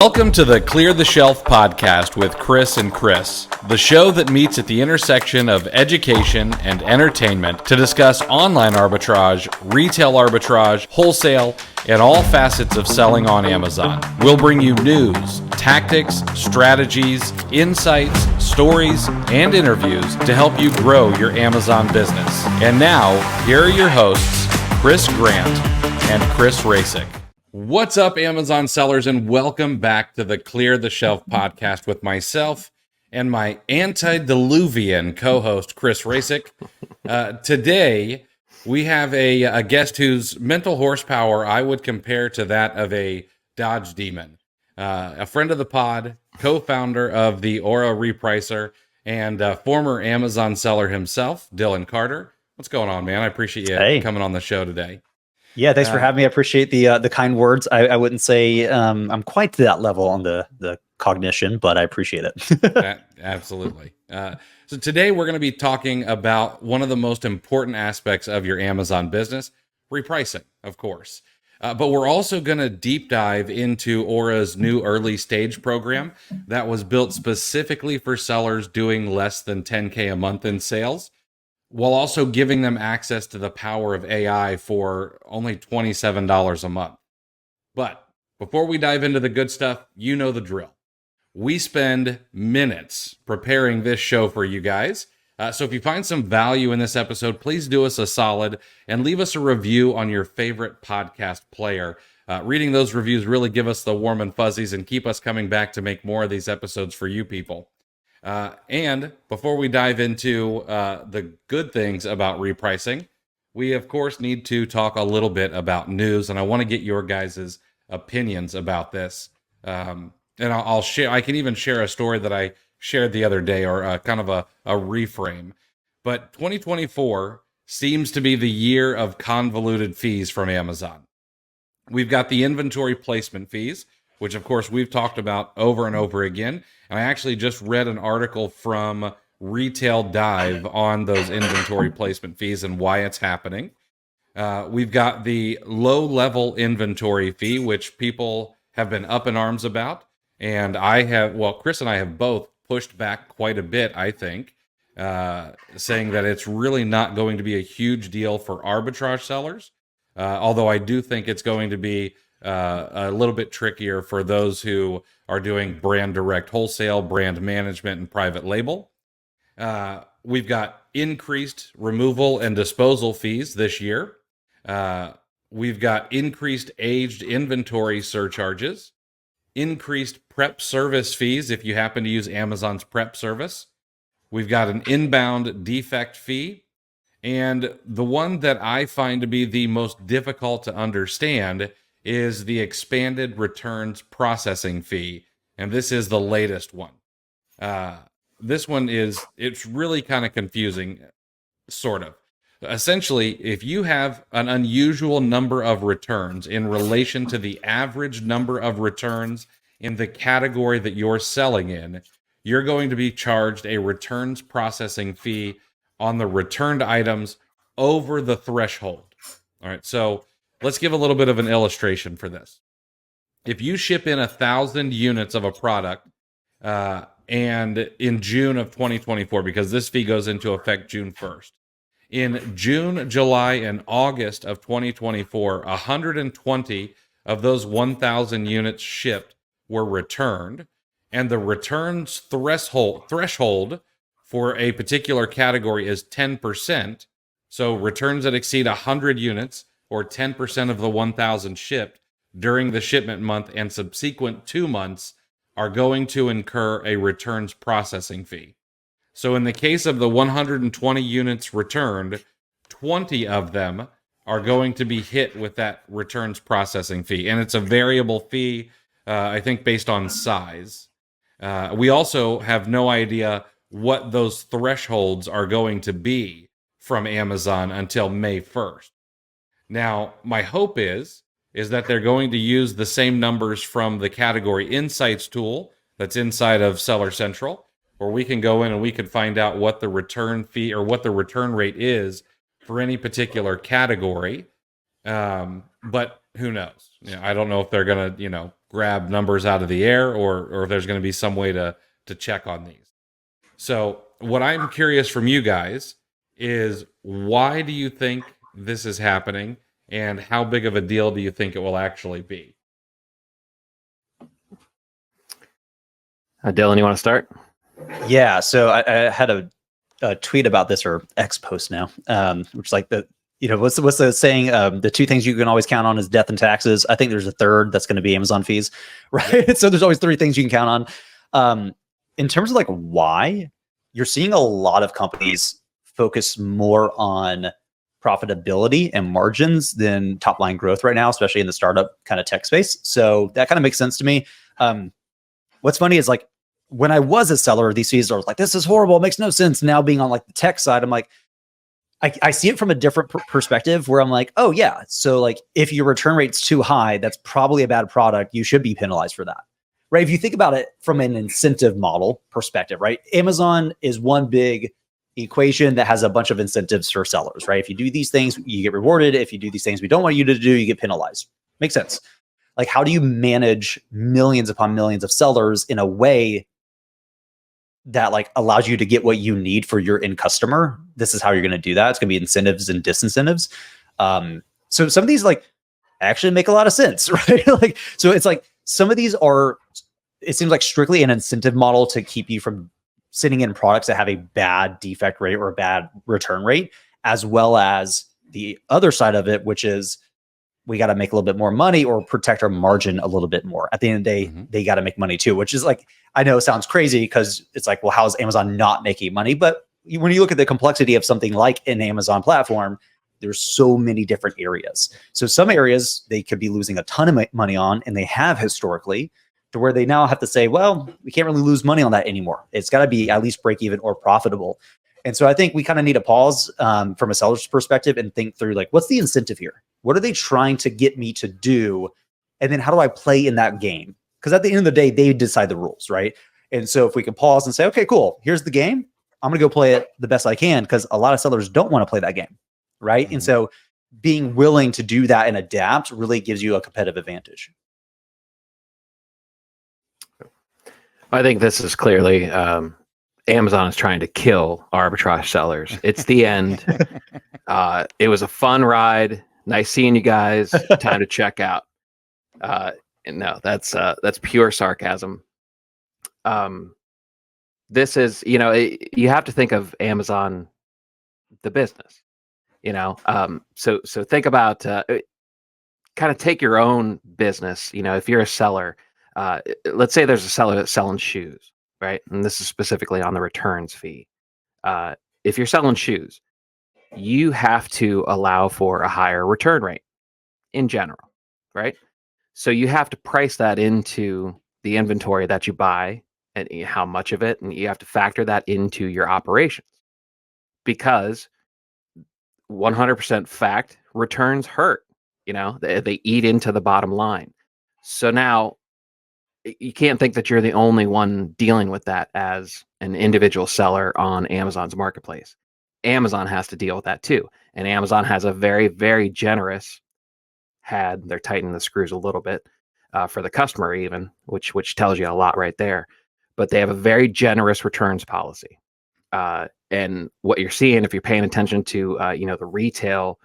Welcome to the Clear the Shelf podcast with Chris and Chris, the show that meets at the intersection of education and entertainment to discuss online arbitrage, retail arbitrage, wholesale, and all facets of selling on Amazon. We'll bring you news, tactics, strategies, insights, stories, and interviews to help you grow your Amazon business. And now, here are your hosts, Chris Grant and Chris Rasick. What's up, Amazon sellers, and welcome back to the Clear the Shelf podcast with myself and my antediluvian co-host, Chris Rasick. Today, we have a guest whose mental horsepower I would compare to that of a Dodge Demon. A friend of the pod, co-founder of the Aura Repricer, and former Amazon seller himself, Dylan Carter. What's going on, man? I appreciate you coming on the show today. Yeah, thanks for having me. I appreciate the kind words. I wouldn't say I'm quite to that level on the cognition, but I appreciate it. Absolutely. So today we're going to be talking about one of the most important aspects of your Amazon business, repricing, of course. But we're also going to deep dive into Aura's new early stage program that was built specifically for sellers doing less than $10K a month in sales, while also giving them access to the power of AI for only $27 a month. But before we dive into the good stuff, you know the drill. We spend minutes preparing this show for you guys. So if you find some value in this episode, please do us a solid and leave us a review on your favorite podcast player. Reading those reviews really give us the warm and fuzzies and keep us coming back to make more of these episodes for you people. And before we dive into the good things about repricing, we of course need to talk a little bit about news, and I want to get your guys' opinions about this. And I'll share. I can even share a story that I shared the other day, or kind of a reframe. But 2024 seems to be the year of convoluted fees from Amazon. We've got the inventory placement fees, which of course we've talked about over and over again. And I actually just read an article from Retail Dive on those inventory placement fees and why it's happening. We've got the low-level inventory fee, which people have been up in arms about. And Chris and I have both pushed back quite a bit, I think, saying that it's really not going to be a huge deal for arbitrage sellers. Although I do think it's going to be a little bit trickier for those who are doing brand direct wholesale, brand management, and private label. We've got increased removal and disposal fees this year. We've got increased aged inventory surcharges, increased prep service fees if you happen to use Amazon's prep service. We've got an inbound defect fee. And the one that I find to be the most difficult to understand is the expanded returns processing fee. And this is the latest one. This one it's really kind of confusing, sort of. Essentially, if you have an unusual number of returns in relation to the average number of returns in the category that you're selling in, you're going to be charged a returns processing fee on the returned items over the threshold. All right, so let's give a little bit of an illustration for this. If you ship in 1,000 units of a product, and in June of 2024, because this fee goes into effect June 1st, in June, July, and August of 2024, 120 of those 1,000 units shipped were returned, and the returns threshold for a particular category is 10%. So returns that exceed 100 units, or 10% of the 1,000 shipped during the shipment month and subsequent 2 months, are going to incur a returns processing fee. So in the case of the 120 units returned, 20 of them are going to be hit with that returns processing fee. And it's a variable fee, I think, based on size. We also have no idea what those thresholds are going to be from Amazon until May 1st. Now, my hope is that they're going to use the same numbers from the category insights tool that's inside of Seller Central, where we can go in and we can find out what the return fee or what the return rate is for any particular category. But who knows? I don't know if they're going to, grab numbers out of the air, or if there's going to be some way to check on these. So what I'm curious from you guys is, why do you think this is happening, and how big of a deal do you think it will actually be? Dylan, you want to start? Yeah, so I had a tweet about this, or X post now, which is like what's the saying? The two things you can always count on is death and taxes. I think there's a third that's going to be Amazon fees, right? So there's always three things you can count on. In terms of like why, you're seeing a lot of companies focus more on profitability and margins than top line growth right now, especially in the startup kind of tech space. So that kind of makes sense to me. What's funny is, like, when I was a seller of these fees, I was like, this is horrible, it makes no sense. Now being on like the tech side, I'm like, I see it from a different perspective, where I'm like, oh yeah, so like if your return rate's too high, that's probably a bad product. You should be penalized for that, right? If you think about it from an incentive model perspective, right? Amazon is one big equation that has a bunch of incentives for sellers, right? If you do these things, you get rewarded. If you do these things we don't want you to do, you get penalized. Makes sense. Like, how do you manage millions upon millions of sellers in a way that like allows you to get what you need for your end customer? This is how you're going to do that. It's going to be incentives and disincentives. So some of these like actually make a lot of sense, right? Like, so it's like some of these are, it seems like strictly an incentive model to keep you from sitting in products that have a bad defect rate or a bad return rate, as well as the other side of it, which is we got to make a little bit more money or protect our margin a little bit more. At the end of the day, they got to make money too, which is like, I know it sounds crazy because it's like, well, how is Amazon not making money? But when you look at the complexity of something like an Amazon platform, there's so many different areas. So some areas they could be losing a ton of money on, and they have historically, to where they now have to say, well, we can't really lose money on that anymore. It's got to be at least break even or profitable. And so I think we kind of need a pause from a seller's perspective and think through, like, what's the incentive here? What are they trying to get me to do? And then how do I play in that game? Because at the end of the day, they decide the rules, right? And so if we can pause and say, okay, cool, here's the game. I'm going to go play it the best I can, because a lot of sellers don't want to play that game, right? And so being willing to do that and adapt really gives you a competitive advantage. I think this is clearly Amazon is trying to kill arbitrage sellers. It's the end. It was a fun ride. Nice seeing you guys. Time to check out. And no, that's pure sarcasm. This is, you have to think of Amazon, the business, so think about, kind of take your own business. If you're a seller, let's say there's a seller that's selling shoes, right? And this is specifically on the returns fee. If you're selling shoes, you have to allow for a higher return rate in general, right? So you have to price that into the inventory that you buy and how much of it, and you have to factor that into your operations, because 100% fact, returns hurt. They eat into the bottom line. So now you can't think that you're the only one dealing with that as an individual seller on Amazon's marketplace. Amazon has to deal with that too. And Amazon has a very, very generous, they're tightening the screws a little bit for the customer even, which tells you a lot right there. But they have a very generous returns policy. And what you're seeing, if you're paying attention to the retail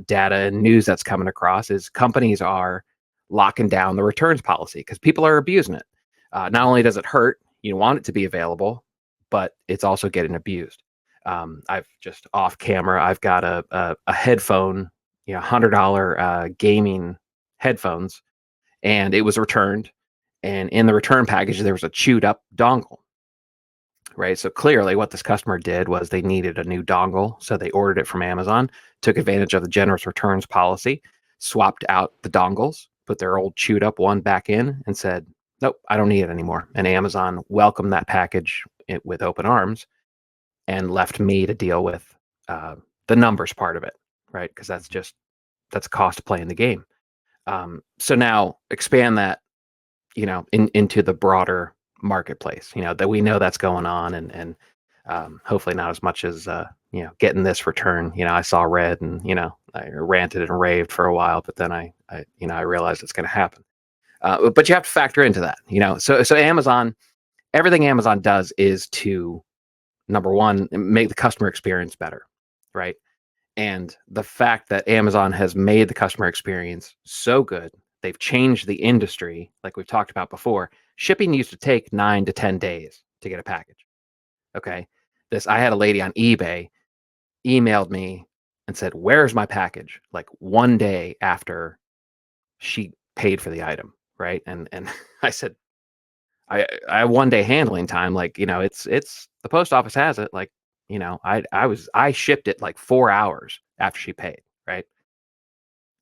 data and news that's coming across, is companies are locking down the returns policy because people are abusing it. Not only does it hurt, you want it to be available, but it's also getting abused. I've just off camera, I've got a headphone, $100 gaming headphones, and it was returned. And in the return package, there was a chewed up dongle. Right. So clearly what this customer did was they needed a new dongle. So they ordered it from Amazon, took advantage of the generous returns policy, swapped out the dongles, put their old chewed up one back in, and said, nope, I don't need it anymore. And Amazon welcomed that package with open arms and left me to deal with the numbers part of it. Right. Because that's cost to play in the game. So now expand that, into the broader marketplace, that we know that's going on, and hopefully not as much as getting this return. I saw red, and I ranted and raved for a while, but then I realized it's going to happen. But you have to factor into that, So Amazon, everything Amazon does is to, number one, make the customer experience better, right? And the fact that Amazon has made the customer experience so good, they've changed the industry, like we've talked about before. Shipping used to take 9 to 10 days to get a package. Okay. I had a lady on eBay emailed me and said, "Where's my package?" Like one day after she paid for the item, right? And I said, I one day handling time, like, it's the post office has it, like, I shipped it like 4 hours after she paid, right?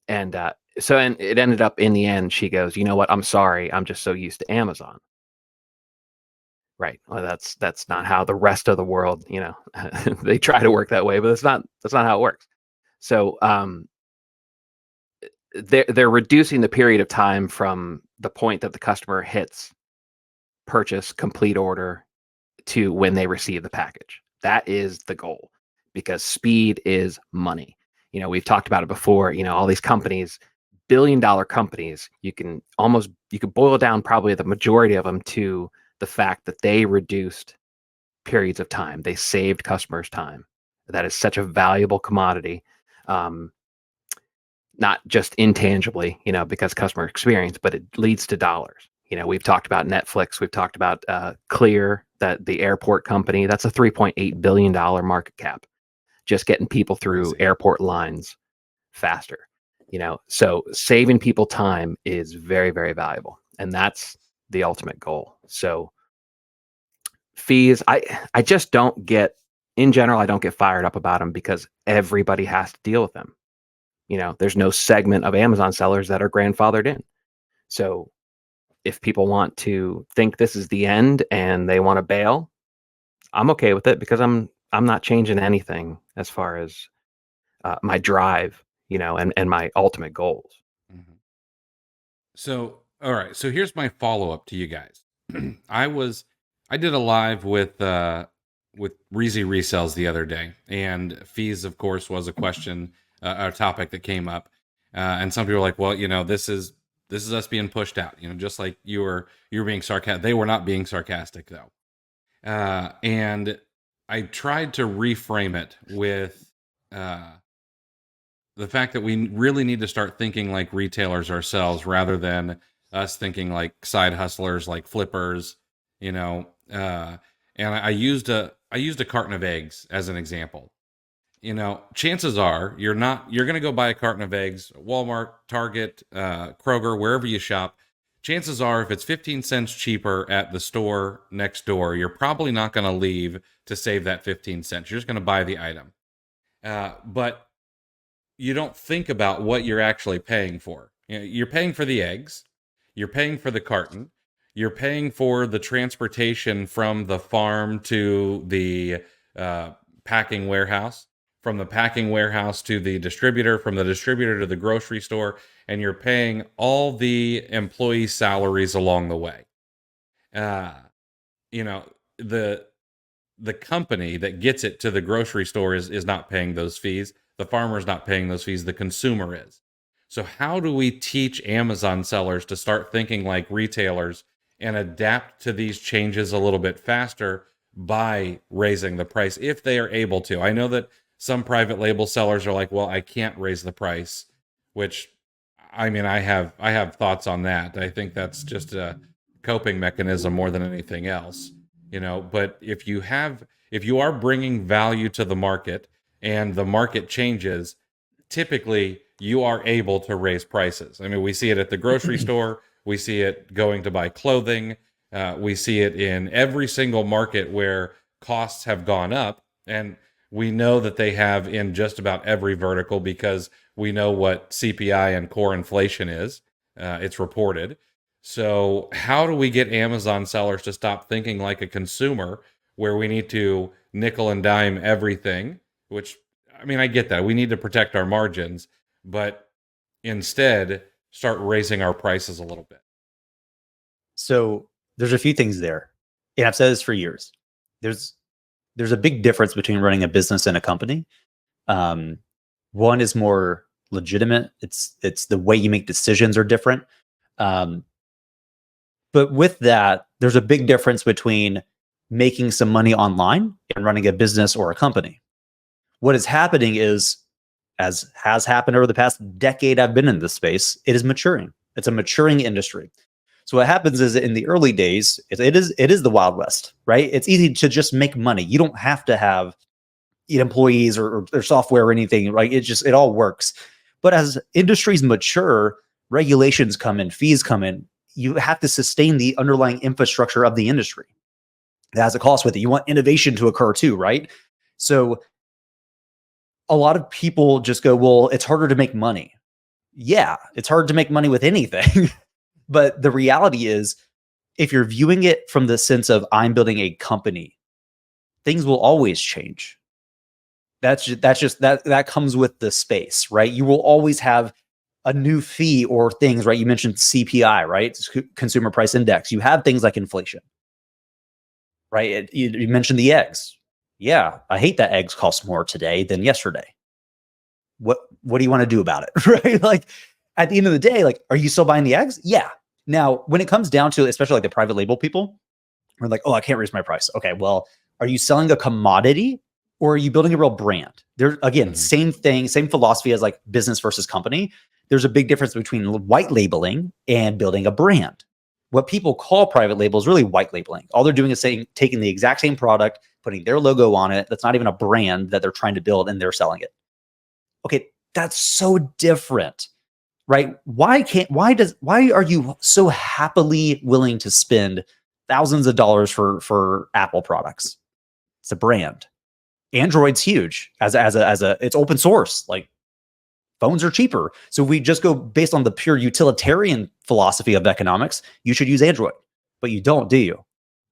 And and it ended up, in the end, she goes, "You know what? I'm sorry. I'm just so used to Amazon." Right. Well, that's not how the rest of the world, they try to work that way, but that's not how it works. So they're reducing the period of time from the point that the customer hits purchase, complete order, to when they receive the package. That is the goal, because speed is money. We've talked about it before, all these companies, billion-dollar companies, you could boil down probably the majority of them to the fact that they reduced periods of time. They saved customers time. That is such a valuable commodity. Not just intangibly, because customer experience, but it leads to dollars. We've talked about Netflix. We've talked about Clear, that the airport company. That's a $3.8 billion market cap, just getting people through airport lines faster. So saving people time is very, very valuable, and that's the ultimate goal. So fees, I just don't get, in general, I don't get fired up about them, because everybody has to deal with them. There's no segment of Amazon sellers that are grandfathered in. So if people want to think this is the end and they want to bail, I'm okay with it, because I'm not changing anything as far as my drive, and my ultimate goals. Mhm. So, all right. So here's my follow up to you guys. I did a live with Reezy Resells the other day, and fees, of course, was a question, a topic that came up, and some people were like, "Well, this is us being pushed out," just like you were being sarcastic. They were not being sarcastic though, and I tried to reframe it with the fact that we really need to start thinking like retailers ourselves, rather than us thinking like side hustlers, like flippers, you know. And I used a carton of eggs as an example. Chances are you're going to go buy a carton of eggs at Walmart, Target, Kroger, wherever you shop. Chances are, if it's 15 cents cheaper at the store next door, you're probably not going to leave to save that 15 cents. You're just going to buy the item. But you don't think about what you're actually paying for. You're paying for the eggs, you're paying for the carton, you're paying for the transportation from the farm to the packing warehouse, from the packing warehouse to the distributor, from the distributor to the grocery store, and you're paying all the employee salaries along the way. Uh, you know, the company that gets it to the grocery store is not paying those fees. The farmer's not paying those fees. The consumer is. So how do we teach Amazon sellers to start thinking like retailers and adapt to these changes a little bit faster by raising the price if they are able to? I know that some private label sellers are like, well, I can't raise the price, which, I mean, I have thoughts on that. I think that's just a coping mechanism more than anything else. But if you are bringing value to the market and the market changes, typically you are able to raise prices. I mean, we see it at the grocery store, we see it going to buy clothing, we see it in every single market where costs have gone up, and we know that they have in just about every vertical, because we know what CPI and core inflation is. It's reported. So how do we get Amazon sellers to stop thinking like a consumer, where we need to nickel and dime everything? Which, I mean, I get that. We need to protect our margins, but instead start raising our prices a little bit. So there's a few things there. And I've said this for years. There's a big difference between running a business and a company. One is more legitimate. It's the way you make decisions are different. But with that, there's a big difference between making some money online and running a business or a company. What is happening is, as has happened over the past decade I've been in this space, it is maturing. It's a maturing industry. So what happens is in the early days, it is the Wild West, right? It's easy to just make money. You don't have to have employees or software or anything, right? It all works. But as industries mature, regulations come in, fees come in. You have to sustain the underlying infrastructure of the industry. It has a cost with it. You want innovation to occur too, right? So a lot of people just go, well, it's harder to make money. Yeah, it's hard to make money with anything. But the reality is, if you're viewing it from the sense of I'm building a company, things will always change. That comes with the space, right? You will always have a new fee or things, right? You mentioned CPI, right? It's Consumer Price Index. You have things like inflation, right? You mentioned the eggs. Yeah, I hate that eggs cost more today than yesterday. What do you want to do about it, right? Like at the end of the day, like, are you still buying the eggs? Yeah. Now, when it comes down to, especially like the private label people, we're like, oh, I can't raise my price. Okay, well, are you selling a commodity or are you building a real brand? There again, same thing, same philosophy as like business versus company. There's a big difference between white labeling and building a brand. What people call private label is really white labeling. All they're doing is taking the exact same product, putting their logo on it. That's not even a brand that they're trying to build, and they're selling it. Okay, that's so different, right? Why are you so happily willing to spend thousands of dollars for Apple products? It's a brand. Android's huge as a it's open source. Like phones are cheaper. So if we just go based on the pure utilitarian philosophy of economics, you should use Android. But you don't, do you?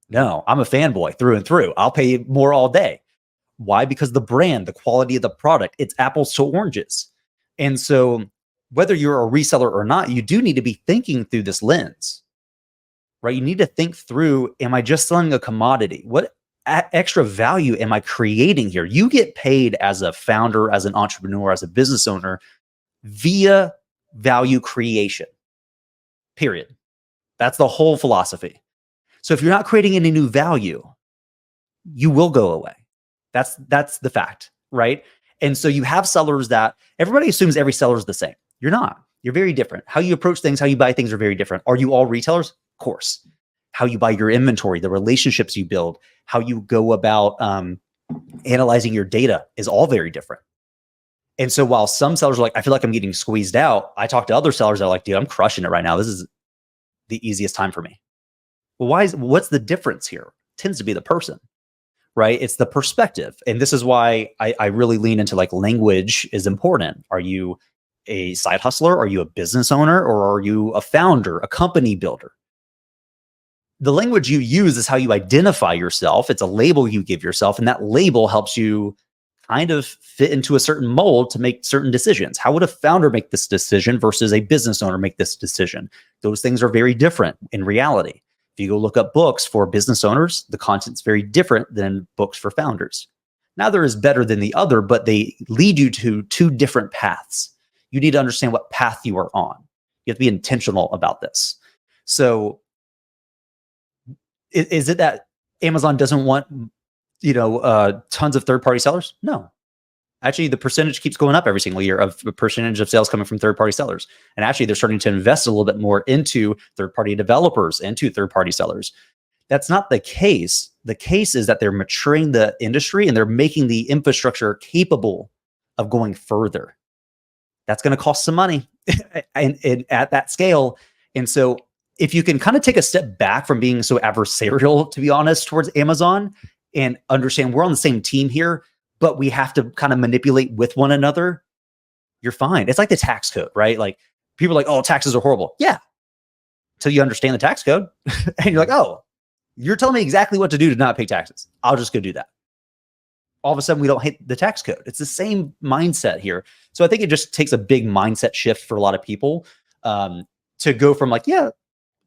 No, I'm a fanboy through and through. I'll pay more all day. Why? Because the brand, the quality of the product, it's apples to oranges. And so whether you're a reseller or not, you do need to be thinking through this lens, right? You need to think through, am I just selling a commodity? What extra value am I creating here? You get paid as a founder, as an entrepreneur, as a business owner via value creation, period. That's the whole philosophy. So if you're not creating any new value, you will go away. That's the fact, right? And so you have sellers that everybody assumes every seller is the same. You're not. You're very different. How you approach things, how you buy things are very different. Are you all retailers? Of course. How you buy your inventory, the relationships you build, how you go about analyzing your data is all very different. And so while some sellers are like, I feel like I'm getting squeezed out, I talk to other sellers that are like, dude, I'm crushing it right now. This is the easiest time for me. Well, what's the difference here? It tends to be the person, right? It's the perspective. And this is why I really lean into like language is important. Are you a side hustler? Are you a business owner? Or are you a founder, a company builder? The language you use is how you identify yourself. It's a label you give yourself, and that label helps you kind of fit into a certain mold to make certain decisions. How would a founder make this decision versus a business owner make this decision? Those things are very different in reality. If you go look up books for business owners, the content's very different than books for founders. Neither is better than the other, but they lead you to two different paths. You need to understand what path you are on. You have to be intentional about this. So is it that Amazon doesn't want, tons of third-party sellers? No. Actually, the percentage keeps going up every single year of a percentage of sales coming from third-party sellers. And actually, they're starting to invest a little bit more into third-party developers, into third-party sellers. That's not the case. The case is that they're maturing the industry and they're making the infrastructure capable of going further. That's going to cost some money and at that scale. And so if you can kind of take a step back from being so adversarial, to be honest, towards Amazon and understand we're on the same team here, but we have to kind of manipulate with one another, you're fine. It's like the tax code, right? Like people are like, oh, taxes are horrible. Yeah. Until you understand the tax code and you're like, oh, you're telling me exactly what to do to not pay taxes. I'll just go do that. All of a sudden we don't hate the tax code. It's the same mindset here. So I think it just takes a big mindset shift for a lot of people to go from like, yeah,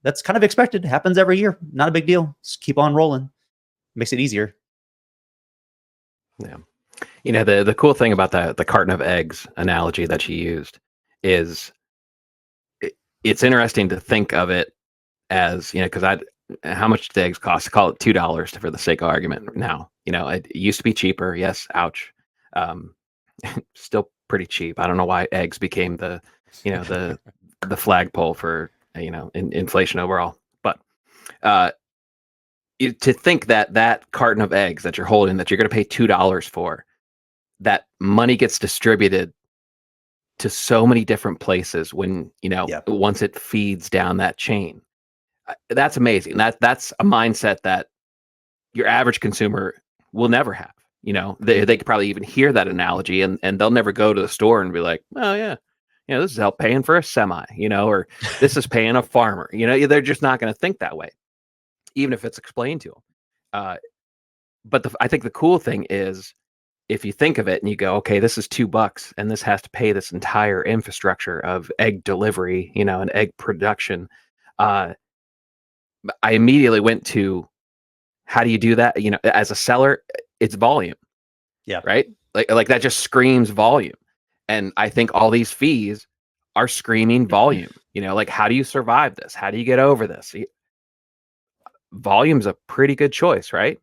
that's kind of expected. Happens every year. Not a big deal. Just keep on rolling. Makes it easier. Yeah. The cool thing about the carton of eggs analogy that you used is it's interesting to think of it as, because how much do eggs cost? Call it $2 for the sake of argument. Now, it used to be cheaper. Yes, ouch. Still pretty cheap. I don't know why eggs became the flagpole for inflation overall. But to think that carton of eggs that you're holding, that you're going to pay $2 for, that money gets distributed to so many different places when once it feeds down that chain, that's amazing. That's a mindset that your average consumer will never have. They could probably even hear that analogy, and they'll never go to the store and be like, oh yeah, this is help paying for a semi, or this is paying a farmer. They're just not going to think that way, even if it's explained to them. But I think the cool thing is, if you think of it and you go, okay, this is $2 and this has to pay this entire infrastructure of egg delivery, and egg production. I immediately went to, how do you do that? As a seller, it's volume. Yeah. Right. Like that just screams volume. And I think all these fees are screaming volume. Like, how do you survive this? How do you get over this? Volume's a pretty good choice, right?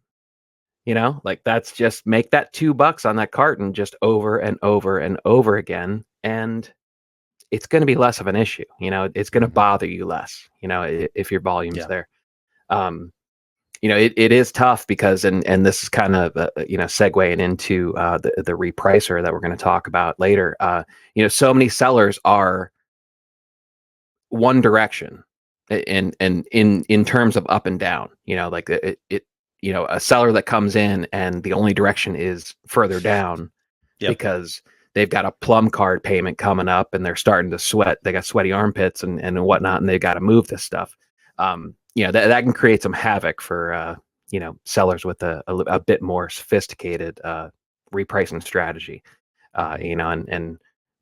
Like, that's just make that $2 on that carton just over and over and over again. And it's going to be less of an issue. It's going to bother you less, if your volume's there. It is tough because, and this is kind of, segueing into the repricer that we're going to talk about later. So many sellers are one direction and in terms of up and down, like a seller that comes in and the only direction is further down because they've got a plum card payment coming up and they're starting to sweat. They got sweaty armpits and whatnot, and they've got to move this stuff. That can create some havoc for, sellers with a bit more sophisticated repricing strategy, and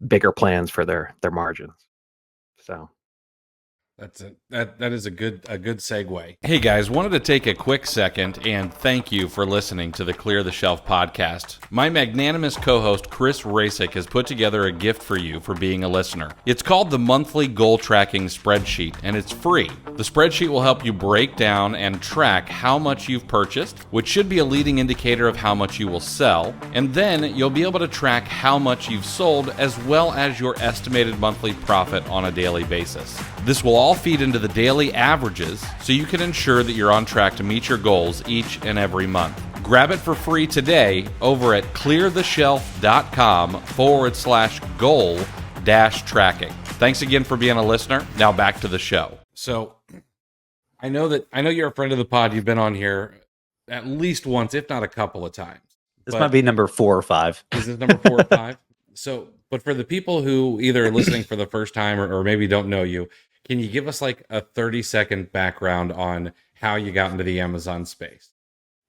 bigger plans for their margins. So. That is a good segue. Hey guys, wanted to take a quick second and thank you for listening to the Clear the Shelf podcast. My magnanimous co-host Chris Rasick has put together a gift for you for being a listener. It's called the Monthly Goal Tracking Spreadsheet, and it's free. The spreadsheet will help you break down and track how much you've purchased, which should be a leading indicator of how much you will sell, and then you'll be able to track how much you've sold as well as your estimated monthly profit on a daily basis. This will all feed into the daily averages so you can ensure that you're on track to meet your goals each and every month. Grab it for free today over at cleartheshelf.com/goal-tracking. Thanks again for being a listener. Now back to the show. So I know you're a friend of the pod. You've been on here at least once, if not a couple of times. This might be number 4 or 5. Is this number 4 or 5? So, but for the people who either are listening for the first time or maybe don't know you, can you give us like a 30-second background on how you got into the Amazon space?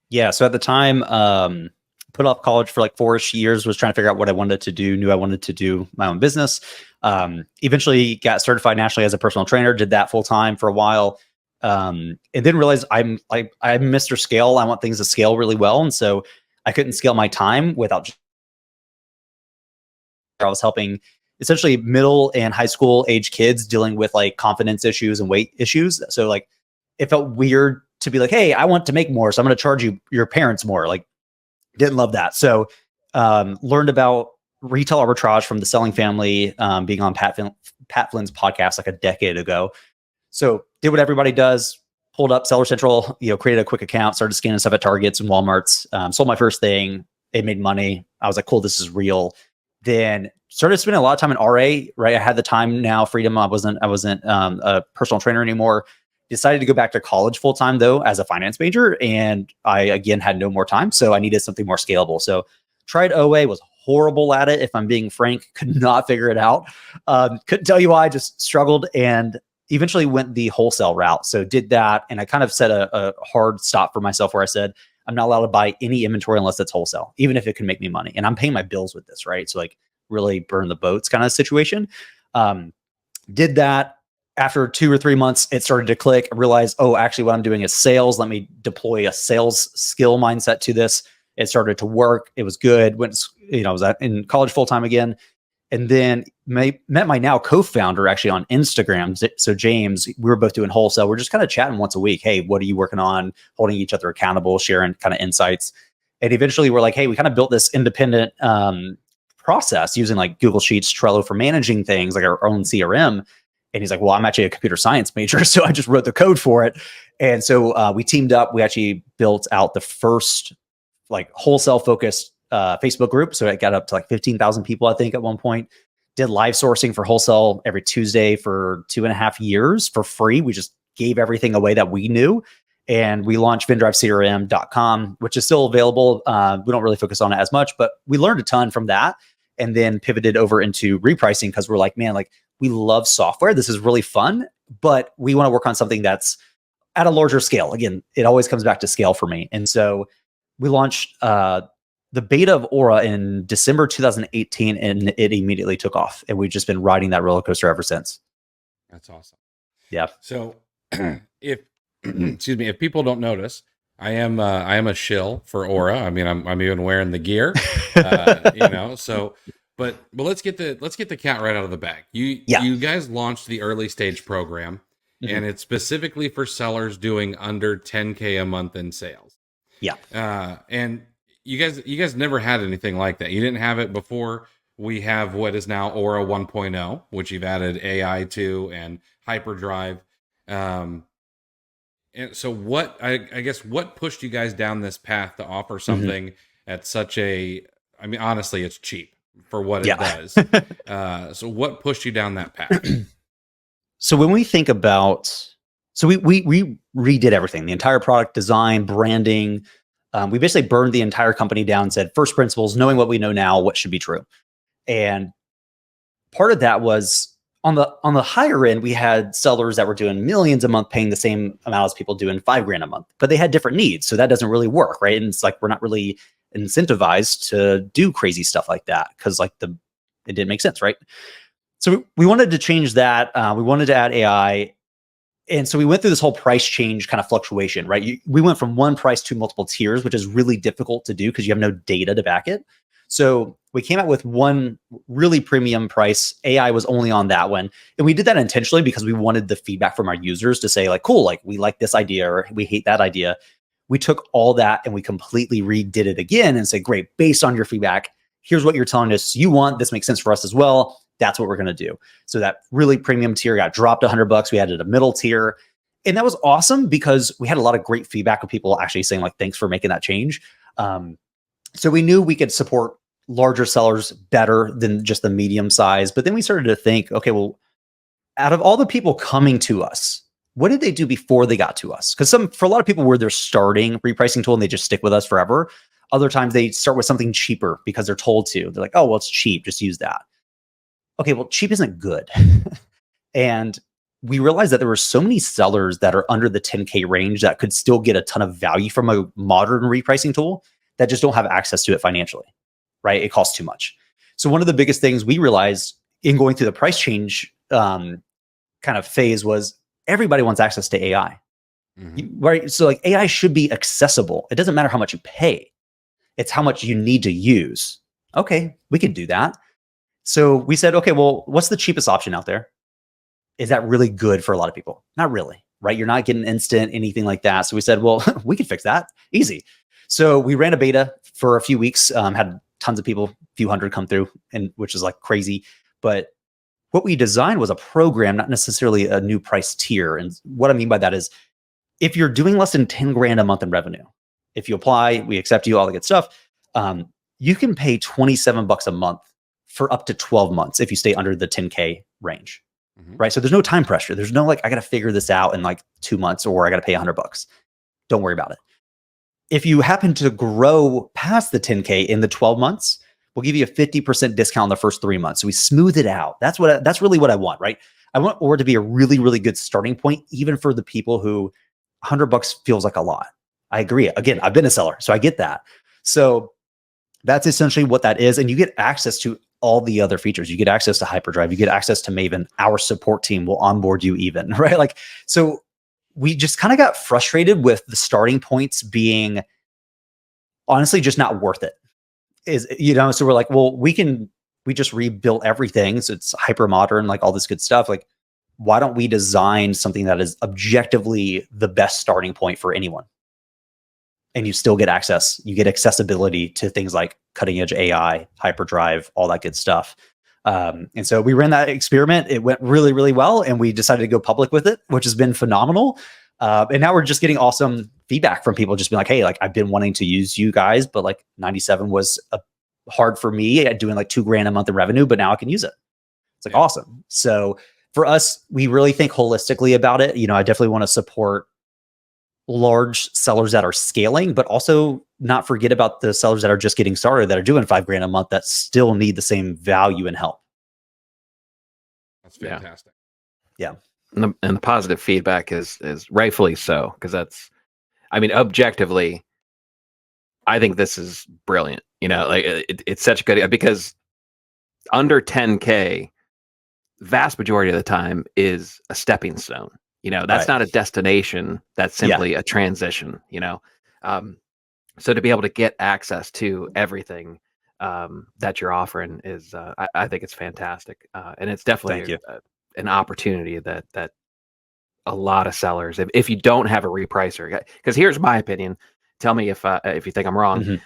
Yeah. So at the time, put off college for like 4-ish years, was trying to figure out what I wanted to do, knew I wanted to do my own business. Eventually got certified nationally as a personal trainer, did that full time for a while. And then realized I'm Mr. Scale. I want things to scale really well. And so I couldn't scale my time without I was helping essentially middle and high school age kids dealing with like confidence issues and weight issues. So like it felt weird to be like, hey, I want to make more, so I'm going to charge your parents more. Like, didn't love that. So learned about retail arbitrage from the Selling Family, being on Pat Flynn's podcast like a decade ago. So did what everybody does, pulled up Seller Central, created a quick account, started scanning stuff at Targets and Walmarts, sold my first thing. It made money. I was like, cool, this is real. Then started spending a lot of time in RA, right? I had the time now, freedom. I wasn't a personal trainer anymore. Decided to go back to college full time though, as a finance major. And I, again, had no more time. So I needed something more scalable. So tried OA, was horrible at it. If I'm being frank, could not figure it out. Couldn't tell you why, just struggled, and eventually went the wholesale route. So did that. And I kind of set a hard stop for myself where I said, I'm not allowed to buy any inventory unless it's wholesale, even if it can make me money. And I'm paying my bills with this, right? So like really burn the boats kind of situation. Did that. After 2 or 3 months, it started to click. I realized, oh, actually what I'm doing is sales. Let me deploy a sales skill mindset to this. It started to work. It was good. I was in college full time again. And then met my now co-founder actually on Instagram. So James, we were both doing wholesale. We're just kind of chatting once a week. Hey, what are you working on? Holding each other accountable, sharing kind of insights. And eventually we're like, hey, we kind of built this independent process using like Google Sheets, Trello for managing things, like our own CRM. And he's like, well, I'm actually a computer science major, so I just wrote the code for it. And so we teamed up. We actually built out the first like wholesale focused Facebook group. So it got up to like 15,000 people, I think, at one point. Did live sourcing for wholesale every Tuesday for 2.5 years for free. We just gave everything away that we knew. And we launched VendriveCRM.com, which is still available. We don't really focus on it as much, but we learned a ton from that and then pivoted over into repricing because we're like, man, like we love software. This is really fun, but we want to work on something that's at a larger scale. Again, it always comes back to scale for me. And so we launched the beta of Aura in December 2018, and it immediately took off. And we've just been riding that roller coaster ever since. That's awesome. Yeah. So if excuse me, if people don't notice, I am a shill for Aura. I mean, I'm even wearing the gear, you know. So, but let's get the cat right out of the bag. You guys launched the early stage program, and it's specifically for sellers doing under 10K a month in sales. Yeah. And you guys never had anything like that. You didn't have it before. We have what is now Aura 1.0, which you've added AI to and hyperdrive. And so I guess what pushed you guys down this path to offer something at such a, I mean, honestly, it's cheap for what it does. So what pushed you down that path? So when we think about, so we redid everything, the entire product design, branding. We basically burned the entire company down and said, first principles, knowing what we know now, what should be true. And part of that was on the higher end, we had sellers that were doing millions a month, paying the same amount as people doing $5,000 a month, but they had different needs. So that doesn't really work, right? And it's like, we're not really incentivized to do crazy stuff like that because like it didn't make sense, right? So we wanted to change that. We wanted to add AI. And so we went through this whole price change kind of fluctuation, right? We went from one price to multiple tiers, which is really difficult to do because you have no data to back it. So we came out with one really premium price. AI was only on that one. And we did that intentionally because we wanted the feedback from our users to say like, cool, like we like this idea or we hate that idea. We took all that and we completely redid it again and said, great, based on your feedback, here's what you're telling us you want. This makes sense for us as well. That's what we're going to do. So that really premium tier got dropped $100. We added a middle tier. And that was awesome because we had a lot of great feedback of people actually saying like, thanks for making that change. So we knew we could support larger sellers better than just the medium size. But then we started to think, okay, well, out of all the people coming to us, what did they do before they got to us? Because for a lot of people, where they're starting repricing tool and they just stick with us forever. Other times they start with something cheaper because they're told to. They're like, oh, well, it's cheap. Just use that. Okay, well, cheap isn't good. And we realized that there were so many sellers that are under the 10K range that could still get a ton of value from a modern repricing tool that just don't have access to it financially, right? It costs too much. So one of the biggest things we realized in going through the price change kind of phase was everybody wants access to AI, right? So like AI should be accessible. It doesn't matter how much you pay. It's how much you need to use. Okay, we can do that. So we said, okay, well, what's the cheapest option out there? Is that really good for a lot of people? Not really, right? You're not getting instant, anything like that. So we said, well, we can fix that. Easy. So we ran a beta for a few weeks, had tons of people, a few hundred come through, and which is like crazy. But what we designed was a program, not necessarily a new price tier. And what I mean by that is if you're doing less than 10 grand a month in revenue, if you apply, we accept you, all the good stuff. You can pay $27 a month for up to 12 months if you stay under the 10K range, right? So there's no time pressure. There's no like, I got to figure this out in like 2 months or I got to pay $100. Don't worry about it. If you happen to grow past the 10K in the 12 months, we'll give you a 50% discount in the first 3 months. So we smooth it out. That's really what I want, right? I want Aura to be a really, really good starting point, even for the people who $100 feels like a lot. I agree. Again, I've been a seller, so I get that. So that's essentially what that is. And you get access to all the other features. You get access to hyperdrive. You get access to Maven. Our support team will onboard you even, right? Like, so we just kind of got frustrated with the starting points being honestly just not worth it. So we're like, well, we can we just rebuilt everything. So it's hyper modern, like all this good stuff. Like, why don't we design something that is objectively the best starting point for anyone? And you still get access. You get accessibility to things like cutting edge AI, hyperdrive, all that good stuff. And so we ran that experiment. It went really, really well. And we decided to go public with it, which has been phenomenal. And now we're just getting awesome feedback from people just being like, hey, like I've been wanting to use you guys, but like 97 was hard for me at doing like $2,000 a month in revenue, but now I can use it. It's like awesome. So for us, we really think holistically about it. I definitely want to support large sellers that are scaling, but also not forget about the sellers that are just getting started, that are doing $5,000 a month, that still need the same value and help. That's fantastic. Yeah. And the positive feedback is rightfully so, because that's, I mean, objectively, I think this is brilliant. Like it's such a good, because under 10K, vast majority of the time is a stepping stone. That's not a destination. That's simply a transition, so to be able to get access to everything that you're offering is, I think it's fantastic. And it's definitely an opportunity that a lot of sellers, if you don't have a repricer, because here's my opinion, tell me if you think I'm wrong.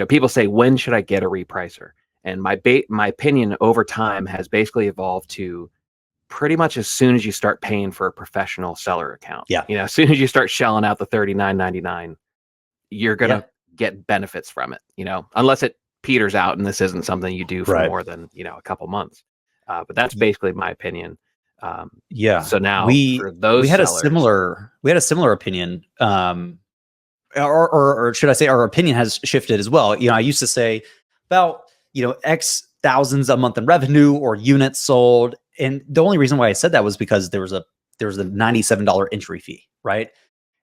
People say, when should I get a repricer? And my opinion over time has basically evolved to pretty much as soon as you start paying for a professional seller account. As soon as you start shelling out the $39.99, you're gonna get benefits from it. Unless it peters out and this isn't something you do for more than a couple months. But that's basically my opinion. So now for those we had sellers, a similar opinion. Or should I say our opinion has shifted as well. I used to say about X thousands a month in revenue or units sold. And the only reason why I said that was because there was a $97 entry fee, right?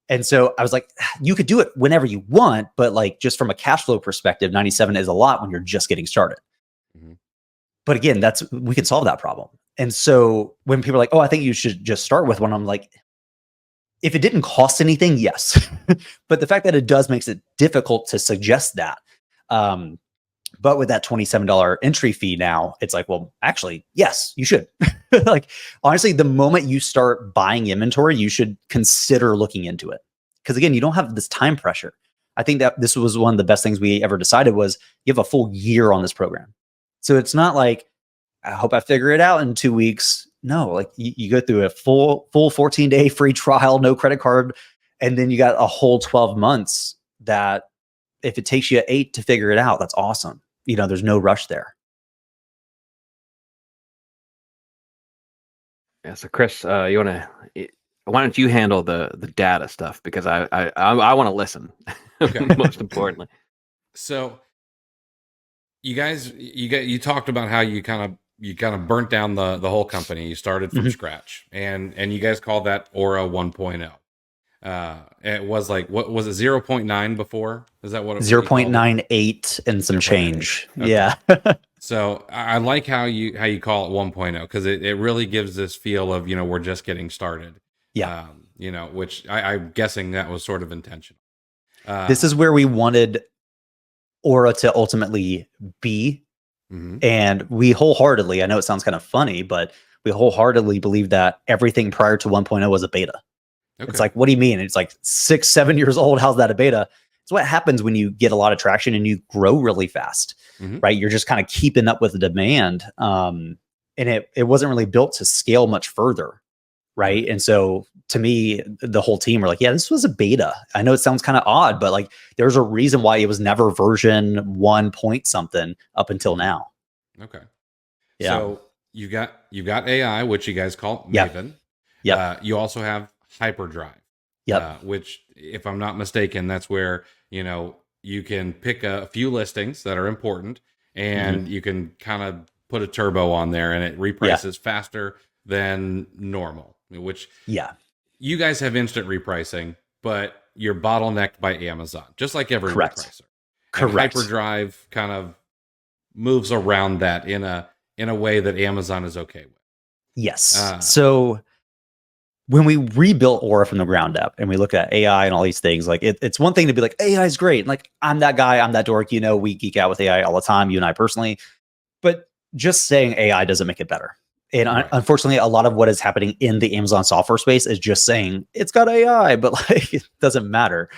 And so I was like, you could do it whenever you want, but like just from a cash flow perspective, 97 is a lot when you're just getting started. But again, we could solve that problem. And so when people are like, oh, I think you should just start with one, I'm like, if it didn't cost anything, yes. But the fact that it does makes it difficult to suggest that. But with that $27 entry fee now, it's like, well, actually, yes, you should. Like, honestly, the moment you start buying inventory, you should consider looking into it. Because again, you don't have this time pressure. I think that this was one of the best things we ever decided was you have a full year on this program. So it's not like, I hope I figure it out in 2 weeks. No, like you go through a full 14-day free trial, no credit card. And then you got a whole 12 months that if it takes you 8 to figure it out, that's awesome. There's no rush there. Yeah. So Chris, why don't you handle the data stuff? Because I want to listen. Okay. Most importantly. So you guys, you talked about how you kind of burnt down the whole company. You started from scratch, and you guys called that Aura 1.0. It was like, what was it, 0.9 before? Is that what it was? 0.98 and some change. Okay. Yeah. So I like how you call it 1.0, because it really gives this feel of, we're just getting started. Yeah. Which I'm guessing that was sort of intentional. This is where we wanted Aura to ultimately be. And we wholeheartedly, I know it sounds kind of funny, but we wholeheartedly believe that everything prior to 1.0 was a beta. Okay. It's like, what do you mean? It's like 6-7 years old. How's that a beta? It's what happens when you get a lot of traction and you grow really fast, right? You're just kind of keeping up with the demand. And it wasn't really built to scale much further, right? And so to me, the whole team were like, yeah, this was a beta. I know it sounds kind of odd, but like there's a reason why it was never version 1 point something up until now. Okay. Yeah. So you got AI, which you guys call Maven. Yeah. You also have hyperdrive. Which, if I'm not mistaken, that's where you can pick a few listings that are important, and you can kind of put a turbo on there, and it reprices faster than normal. Which you guys have instant repricing, but you're bottlenecked by Amazon, just like every repricer. Correct. And hyperdrive kind of moves around that in a way that Amazon is okay with. Yes. So when we rebuilt Aura from the ground up and we look at AI and all these things, like it's one thing to be like, AI is great. Like, I'm that guy, I'm that dork, we geek out with AI all the time, you and I personally. But just saying AI doesn't make it better. And Right. unfortunately, a lot of what is happening in the Amazon software space is just saying it's got AI, but like it doesn't matter.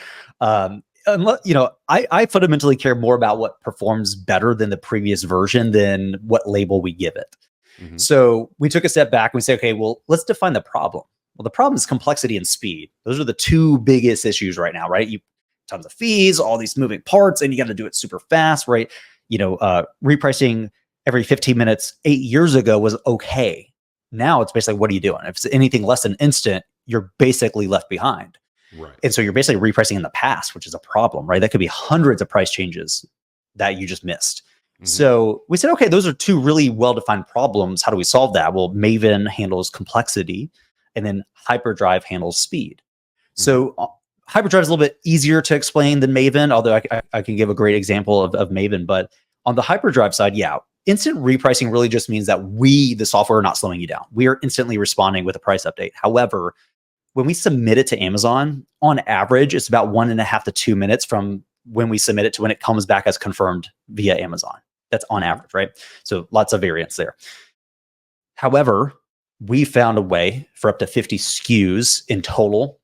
I fundamentally care more about what performs better than the previous version than what label we give it. Mhm. So we took a step back and we say, okay, well, let's define the problem. Well, the problem is complexity and speed. Those are the two biggest issues right now, right? You tons of fees, all these moving parts, and you got to do it super fast, right? Repricing every 15 minutes 8 years ago was okay. Now it's basically, what are you doing? If it's anything less than instant, you're basically left behind. Right. And so you're basically repricing in the past, which is a problem, right? That could be hundreds of price changes that you just missed. So we said, okay, those are two really well-defined problems. How do we solve that? Well, Maven handles complexity, and then Hyperdrive handles speed. So Hyperdrive is a little bit easier to explain than Maven, although I can give a great example of Maven. But on the Hyperdrive side, yeah, instant repricing really just means that we, the software, are not slowing you down. We are instantly responding with a price update. However, when we submit it to Amazon, on average, it's about 1.5 to 2 minutes from when we submit it to when it comes back as confirmed via Amazon. That's on average, right? So lots of variance there. However, we found a way for up to 50 SKUs in total.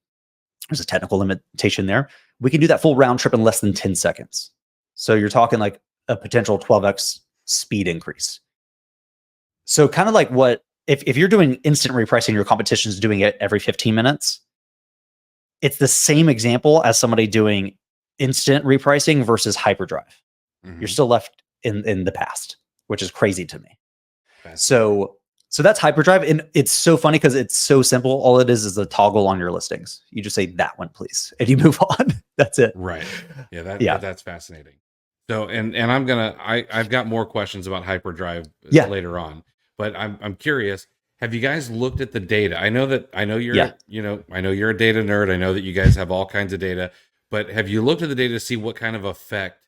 There's a technical limitation there. We can do that full round trip in less than 10 seconds. So you're talking like a potential 12x speed increase. So kind of like what, if you're doing instant repricing, your competition is doing it every 15 minutes, it's the same example as somebody doing instant repricing versus Hyperdrive. You're still left in the past, which is crazy to me. So that's Hyperdrive. And it's so funny because it's so simple. All it is a toggle on your listings. You just say that one, please, and you move on. That's it. Right. Yeah. That's fascinating. So, and I've got more questions about Hyperdrive later on, but I'm curious. Have you guys looked at the data? I know you're a data nerd. I know that you guys have all kinds of data, but have you looked at the data to see what kind of effect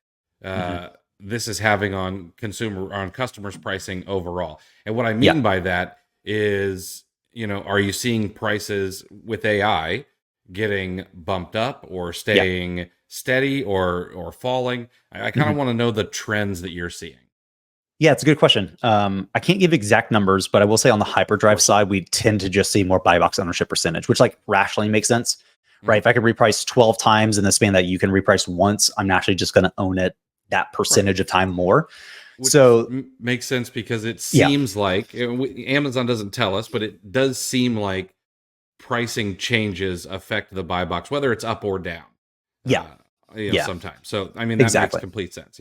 this is having on customers' pricing overall? And what I mean by that is, are you seeing prices with AI getting bumped up or staying steady or falling? I kind of want to know the trends that you're seeing. Yeah, it's a good question. I can't give exact numbers, but I will say on the Hyperdrive side, we tend to just see more buy box ownership percentage, which like rationally makes sense, right? If I could reprice 12 times in the span that you can reprice once, I'm naturally just going to own it that percentage of time more. Which so makes sense because it seems like Amazon doesn't tell us, but it does seem like pricing changes affect the buy box, whether it's up or down. Sometimes. So, I mean, that makes complete sense.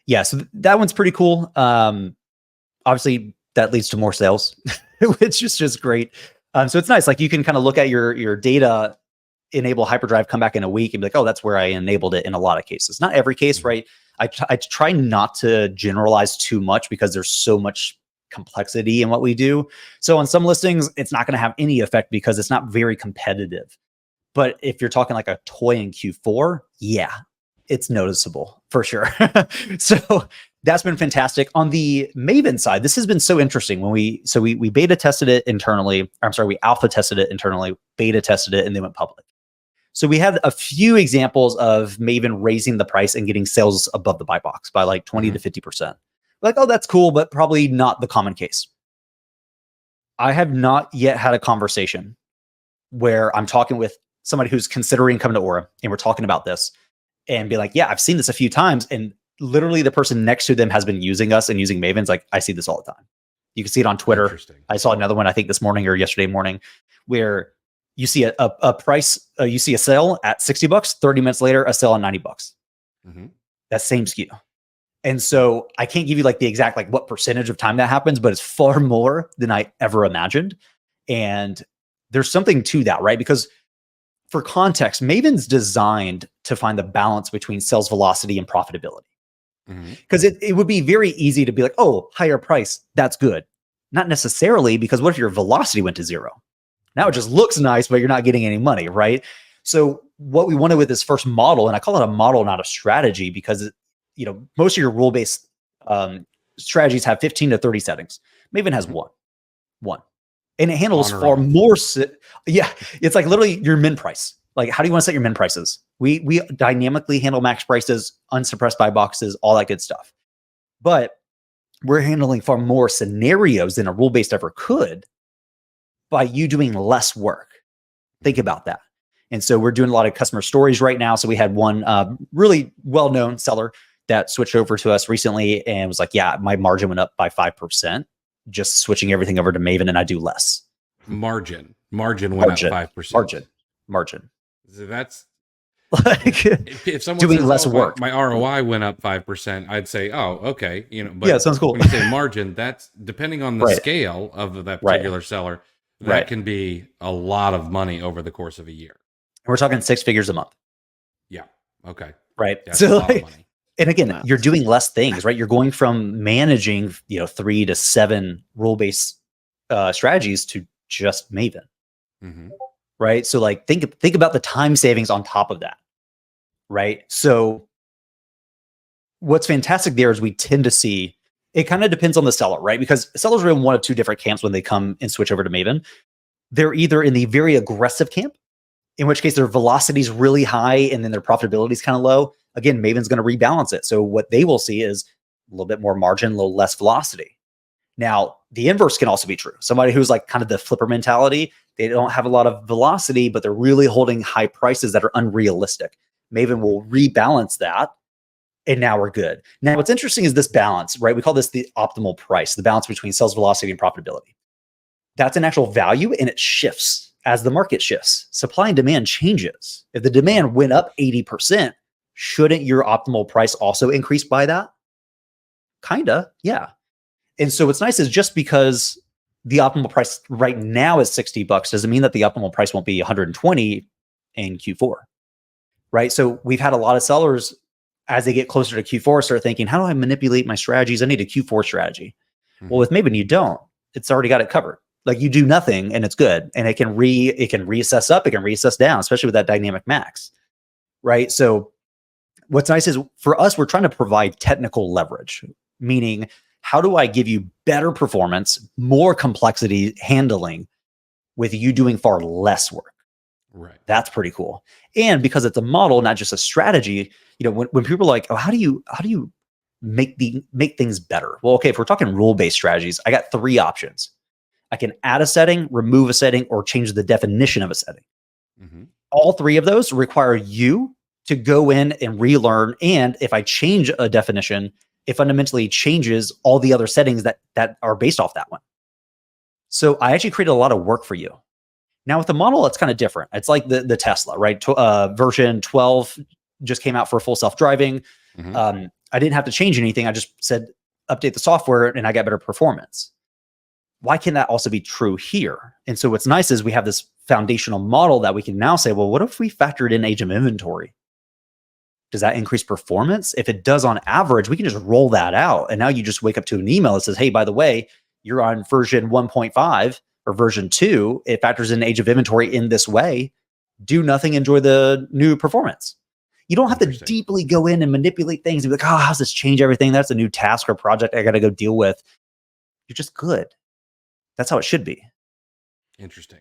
Yeah. So that one's pretty cool. Obviously that leads to more sales, which is just great. So it's nice. Like you can kind of look at your data, enable Hyperdrive, come back in a week and be like, oh, that's where I enabled it in a lot of cases. Not every case, right? I try not to generalize too much because there's so much complexity in what we do. So on some listings, it's not going to have any effect because it's not very competitive. But if you're talking like a toy in Q4, it's noticeable for sure. So that's been fantastic. On the Maven side, this has been so interesting. When we beta tested it internally. We alpha tested it internally, beta tested it, and then went public. So we had a few examples of Maven raising the price and getting sales above the buy box by like 20 to 50%. Like, oh, that's cool, but probably not the common case. I have not yet had a conversation where I'm talking with somebody who's considering coming to Aura and we're talking about this and be like, yeah, I've seen this a few times. And literally the person next to them has been using us and using Maven's like, I see this all the time. You can see it on Twitter. I saw another one, I think this morning or yesterday morning, where you see a price, you see a sale at $60, 30 minutes later, a sale on $90. That same SKU. And so I can't give you like the exact, like what percentage of time that happens, but it's far more than I ever imagined. And there's something to that, right? Because for context, Maven's designed to find the balance between sales velocity and profitability. Because it would be very easy to be like, oh, higher price, that's good. Not necessarily, because what if your velocity went to zero? Now it just looks nice, but you're not getting any money, right? So what we wanted with this first model, and I call it a model, not a strategy, because most of your rule-based strategies have 15 to 30 settings. Maven has one, and it handles far more. It's like literally your min price. Like, how do you want to set your min prices? We dynamically handle max prices, unsuppressed buy boxes, all that good stuff. But we're handling far more scenarios than a rule-based ever could by you doing less work. Think about that. And so we're doing a lot of customer stories right now. So we had one really well-known seller that switched over to us recently and was like, yeah, my margin went up by 5%, just switching everything over to Maven, and I do less. Margin went up 5%. Margin. So that's like if someone doing says, less work. My ROI went up 5%, I'd say, oh, okay, but yeah, sounds cool. when you say margin, that's depending on the Right. scale of that particular seller, that Right. can be a lot of money over the course of a year. And we're talking 6 figures a month. Yeah. Okay. Right. That's a So lot of money. and again, you're doing less things, right? You're going from managing, 3 to 7 rule-based strategies to just Maven. Mm-hmm. Right. So like think about the time savings on top of that. Right. So what's fantastic there is we tend to see it kind of depends on the seller, right? Because sellers are in one of 2 different camps when they come and switch over to Maven. They're either in the very aggressive camp, in which case their velocity is really high and then their profitability is kind of low. Again, Maven's going to rebalance it. So what they will see is a little bit more margin, a little less velocity. Now, the inverse can also be true. Somebody who's like kind of the flipper mentality, they don't have a lot of velocity, but they're really holding high prices that are unrealistic. Maven will rebalance that, and now we're good. Now, what's interesting is this balance, right? We call this the optimal price, the balance between sales velocity and profitability. That's an actual value, and it shifts as the market shifts. Supply and demand changes. If the demand went up 80%, shouldn't your optimal price also increase by that? Kinda, yeah. And so what's nice is just because the optimal price right now is $60 doesn't mean that the optimal price won't be 120 in Q4, right? So we've had a lot of sellers as they get closer to Q4 start thinking, how do I manipulate my strategies? I need a Q4 strategy. Mm-hmm. Well, with Maven, you don't. It's already got it covered. Like you do nothing and it's good, and it can reassess up, it can reassess down, especially with that dynamic max, right? So what's nice is for us, we're trying to provide technical leverage, meaning how do I give you better performance, more complexity handling with you doing far less work? Right. That's pretty cool. And because it's a model, not just a strategy, when people are like, oh, how do you make things better? Well, okay, if we're talking rule-based strategies, I got 3 options. I can add a setting, remove a setting, or change the definition of a setting. Mm-hmm. All 3 of those require you to go in and relearn. And if I change a definition, it fundamentally changes all the other settings that are based off that one. So I actually created a lot of work for you. Now with the model, it's kind of different. It's like the Tesla, right? Version 12 just came out for full self-driving. Mm-hmm. I didn't have to change anything. I just said, update the software and I got better performance. Why can that also be true here? And so what's nice is we have this foundational model that we can now say, well, what if we factored in age of inventory? Does that increase performance? If it does on average, we can just roll that out. And now you just wake up to an email that says, hey, by the way, you're on version 1.5 or version 2. It factors in age of inventory in this way. Do nothing, enjoy the new performance. You don't have to deeply go in and manipulate things and be like, oh, how's this change everything? That's a new task or project I got to go deal with. You're just good. That's how it should be. Interesting.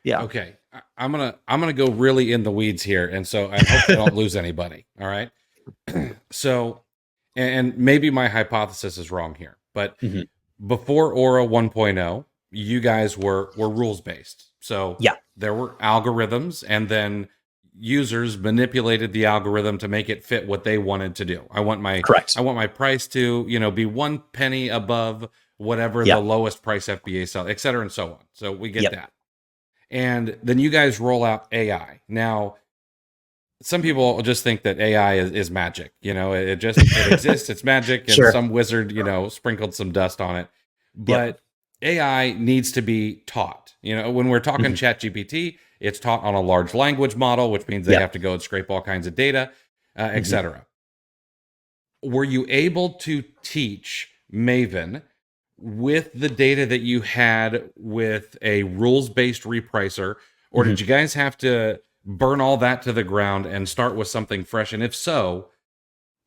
Yeah. Okay. I'm gonna go really in the weeds here, and so I hope I don't lose anybody. All right. So, and maybe my hypothesis is wrong here, but before Aura 1.0, you guys were rules based. So yeah, there were algorithms, and then users manipulated the algorithm to make it fit what they wanted to do. I want my price to be 1 penny above whatever the lowest price FBA sell, et cetera, and so on. So we get that. And then you guys roll out AI. Now, some people just think that AI is magic. It exists, it's magic, and some wizard, sprinkled some dust on it. But AI needs to be taught. When we're talking ChatGPT, it's taught on a large language model, which means they have to go and scrape all kinds of data, et cetera. Were you able to teach Maven with the data that you had with a rules-based repricer, or did you guys have to burn all that to the ground and start with something fresh? And if so,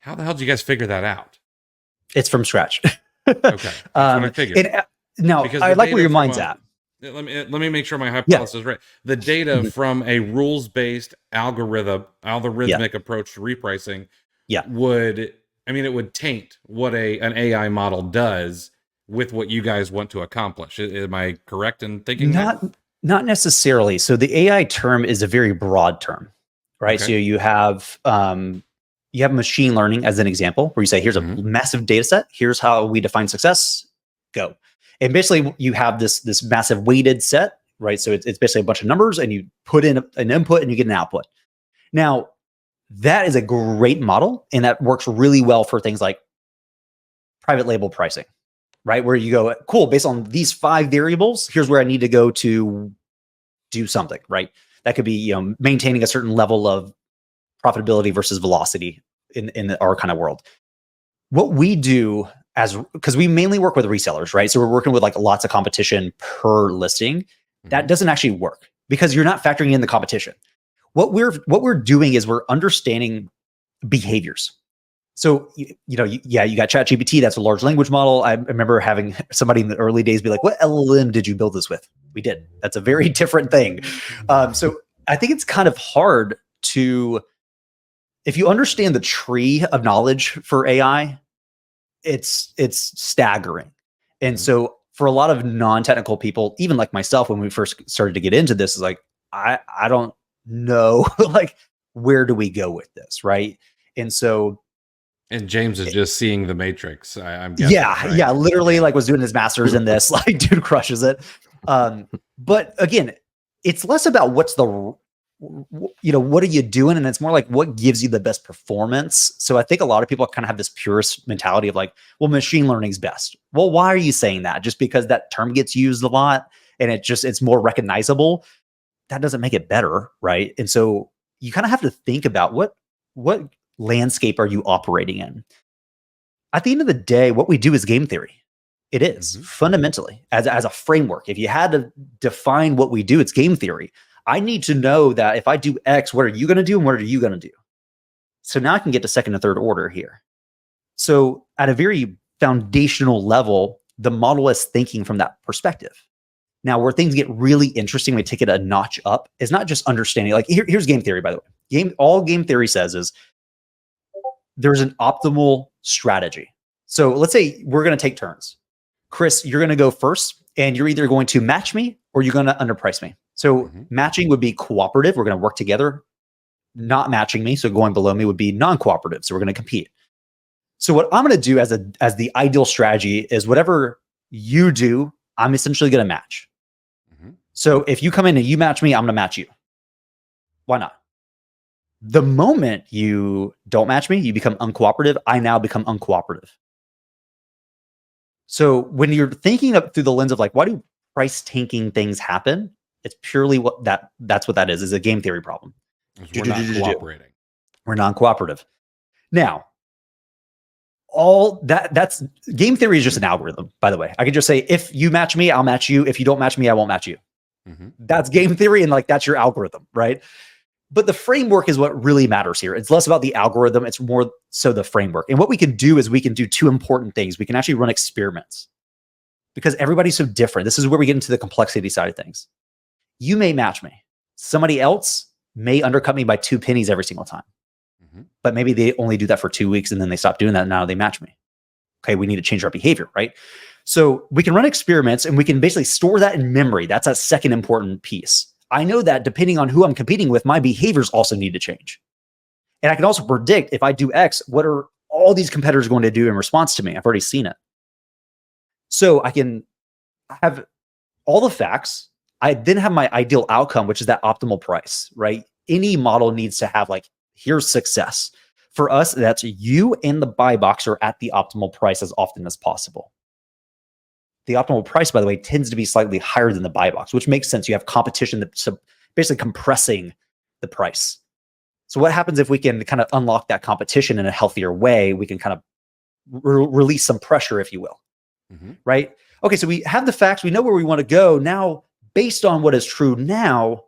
how the hell did you guys figure that out? It's from scratch. Okay, that's what I figured. No, I like where your mind's at. Let me make sure my hypothesis is right. The data from a rules-based algorithmic approach to repricing would I mean, it would taint what an AI model does with what you guys want to accomplish. Am I correct in thinking that? Not necessarily. So the AI term is a very broad term, right? Okay. So you have machine learning as an example, where you say, here's a massive data set. Here's how we define success. Go. And basically, you have this massive weighted set, right? So it's basically a bunch of numbers, and you put in an input and you get an output. Now, that is a great model, and that works really well for things like private label pricing, right? Where you go, cool, based on these 5 variables, here's where I need to go to do something, right? That could be, maintaining a certain level of profitability versus velocity in our kind of world. What we do because we mainly work with resellers, right? So we're working with like lots of competition per listing. That doesn't actually work because you're not factoring in the competition. What we're doing is we're understanding behaviors. So, you got ChatGPT. That's a large language model. I remember having somebody in the early days be like, what LLM did you build this with? We did. That's a very different thing. So I think it's kind of hard if you understand the tree of knowledge for AI, it's staggering. And so for a lot of non-technical people, even like myself, when we first started to get into this, is like, I don't know, like, where do we go with this, right? And so, and James is just seeing the Matrix. I'm guessing. Yeah, literally, like, was doing his master's in this. Like, dude crushes it. But again, it's less about what are you doing, and it's more like what gives you the best performance. So I think a lot of people kind of have this purist mentality of like, well, machine learning's best. Well, why are you saying that? Just because that term gets used a lot and it's more recognizable? That doesn't make it better, right? And so you kind of have to think about what landscape are you operating in? At the end of the day, what we do is game theory. It is fundamentally as a framework. If you had to define what we do, it's game theory. I need to know that if I do X, what are you going to do and what are you going to do? So now I can get to second and third order here. So at a very foundational level, the model is thinking from that perspective. Now, where things get really interesting, we take it a notch up, is not just understanding. Like, here's game theory, by the way. All game theory says is there's an optimal strategy. So let's say we're going to take turns. Chris, you're going to go first, and you're either going to match me or you're going to underprice me. So matching would be cooperative. We're going to work together. Not matching me, so going below me, would be non-cooperative. So we're going to compete. So what I'm going to do as the ideal strategy is whatever you do, I'm essentially going to match. So if you come in and you match me, I'm going to match you. Why not? The moment you don't match me, you become uncooperative. I now become uncooperative. So when you're thinking up through the lens of like, why do price tanking things happen? It's purely that's what that is a game theory problem. We're not cooperating. We're non-cooperative. Now, all that's game theory is just an algorithm, by the way. I could just say, if you match me, I'll match you. If you don't match me, I won't match you. That's game theory, and like that's your algorithm, right? But the framework is what really matters here. It's less about the algorithm, it's more so the framework. And what we can do is we can do 2 important things. We can actually run experiments because everybody's so different. This is where we get into the complexity side of things. You may match me. Somebody else may undercut me by 2 pennies every single time. But maybe they only do that for 2 weeks and then they stop doing that and now they match me. Okay, we need to change our behavior, right? So we can run experiments and we can basically store that in memory. That's a second important piece. I know that depending on who I'm competing with, my behaviors also need to change. And I can also predict if I do X, what are all these competitors going to do in response to me? I've already seen it. So I can have all the facts. I then have my ideal outcome, which is that optimal price, right? Any model needs to have like, here's success. For us, that's you and the buy box are at the optimal price as often as possible. The optimal price, by the way, tends to be slightly higher than the buy box, which makes sense. You have competition that's basically compressing the price. So what happens if we can kind of unlock that competition in a healthier way? We can kind of release some pressure, if you will, right? Okay, so we have the facts. We know where we want to go. Now, based on what is true now,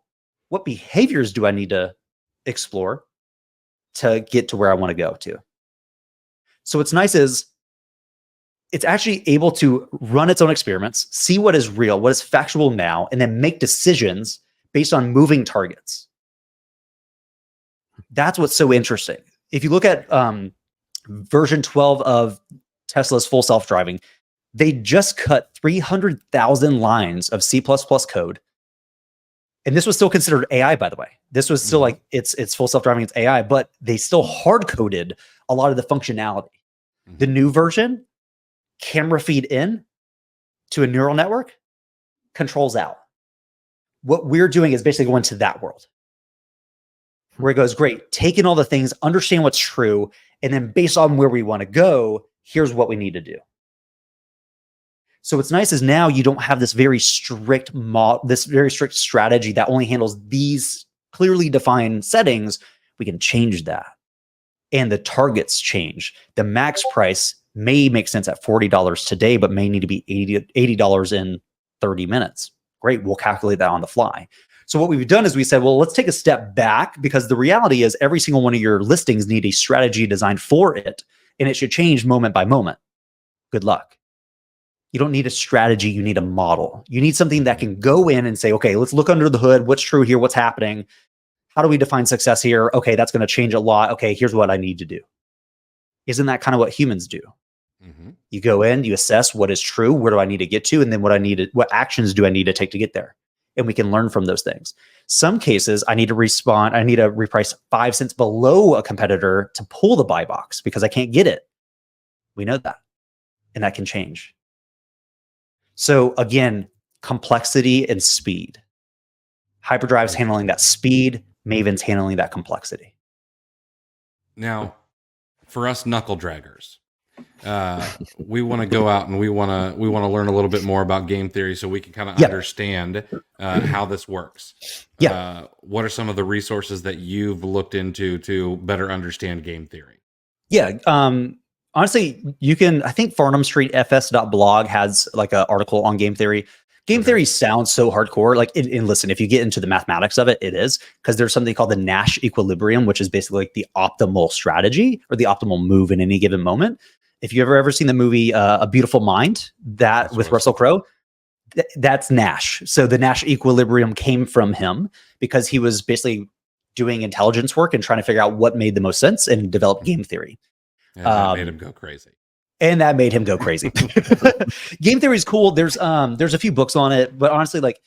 what behaviors do I need to explore to get to where I want to go to? So what's nice is it's actually able to run its own experiments, see what is real, what is factual now, and then make decisions based on moving targets. That's what's so interesting. If you look at version 12 of Tesla's full self-driving, they just cut 300,000 lines of C++ code. And this was still considered AI, by the way. This was still like it's full self-driving, it's AI, but they still hard-coded a lot of the functionality. The new version, camera feed in to a neural network, controls out. What we're doing is basically going to that world where it goes, great, take in all the things, understand what's true, and then based on where we want to go, here's what we need to do. So what's nice is now you don't have this very strict strategy that only handles these clearly defined settings. We can change that. And the targets change. The max price may make sense at $40 today, but may need to be $80 in 30 minutes. Great, we'll calculate that on the fly. So what we've done is we said, well, let's take a step back, because the reality is every single one of your listings need a strategy designed for it, and it should change moment by moment. Good luck. You don't need a strategy, you need a model. You need something that can go in and say, okay, let's look under the hood. What's true here? What's happening? How do we define success here? Okay, that's going to change a lot. Okay, here's what I need to do. Isn't that kind of what humans do? You go in, you assess what is true, where do I need to get to, and then what actions do I need to take to get there? And we can learn from those things. Some cases, I need to reprice 5 cents below a competitor to pull the buy box because I can't get it. We know that, and that can change. So again, complexity and speed. Hyperdrive's handling that speed, Maven's handling that complexity. Now, for us knuckle draggers, we want to go out and we want to learn a little bit more about game theory so we can kind of understand how this works. What are some of the resources that you've looked into to better understand game theory? Honestly, you can, I think farnhamstreetfs.blog has like an article on game theory. Game theory sounds so hardcore. Like, and listen, if you get into the mathematics of it, it is, because there's something called the Nash equilibrium, which is basically like the optimal strategy or the optimal move in any given moment. If you've ever seen the movie A Beautiful Mind, with Russell Crowe, that's Nash. So the Nash equilibrium came from him because he was basically doing intelligence work and trying to figure out what made the most sense and develop game theory. And that made him go crazy. Game theory is cool. There's a few books on it, but honestly, like,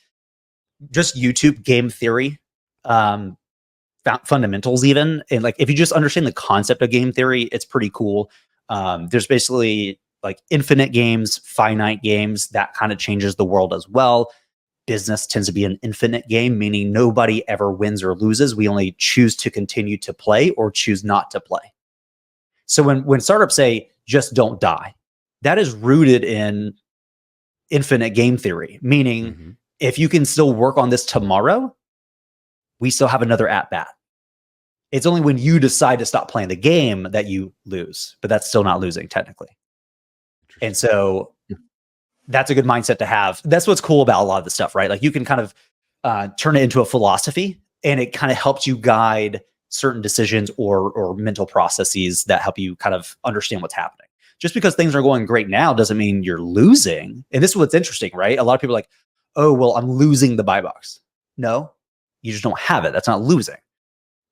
just YouTube game theory, fundamentals even. And like, if you just understand the concept of game theory, it's pretty cool. There's basically like infinite games, finite games. That kind of changes the world as well. Business tends to be an infinite game, meaning nobody ever wins or loses. We only choose to continue to play or choose not to play. So when startups say, just don't die, that is rooted in infinite game theory, meaning if you can still work on this tomorrow, we still have another at-bat. It's only when you decide to stop playing the game that you lose, but that's still not losing technically. And so that's a good mindset to have. That's what's cool about a lot of the stuff, right? Like, you can kind of turn it into a philosophy, and it kind of helps you guide certain decisions or mental processes that help you kind of understand what's happening. Just because things are going great now doesn't mean you're losing. And this is what's interesting, right? A lot of people are like, oh, well, I'm losing the buy box. No, you just don't have it. That's not losing,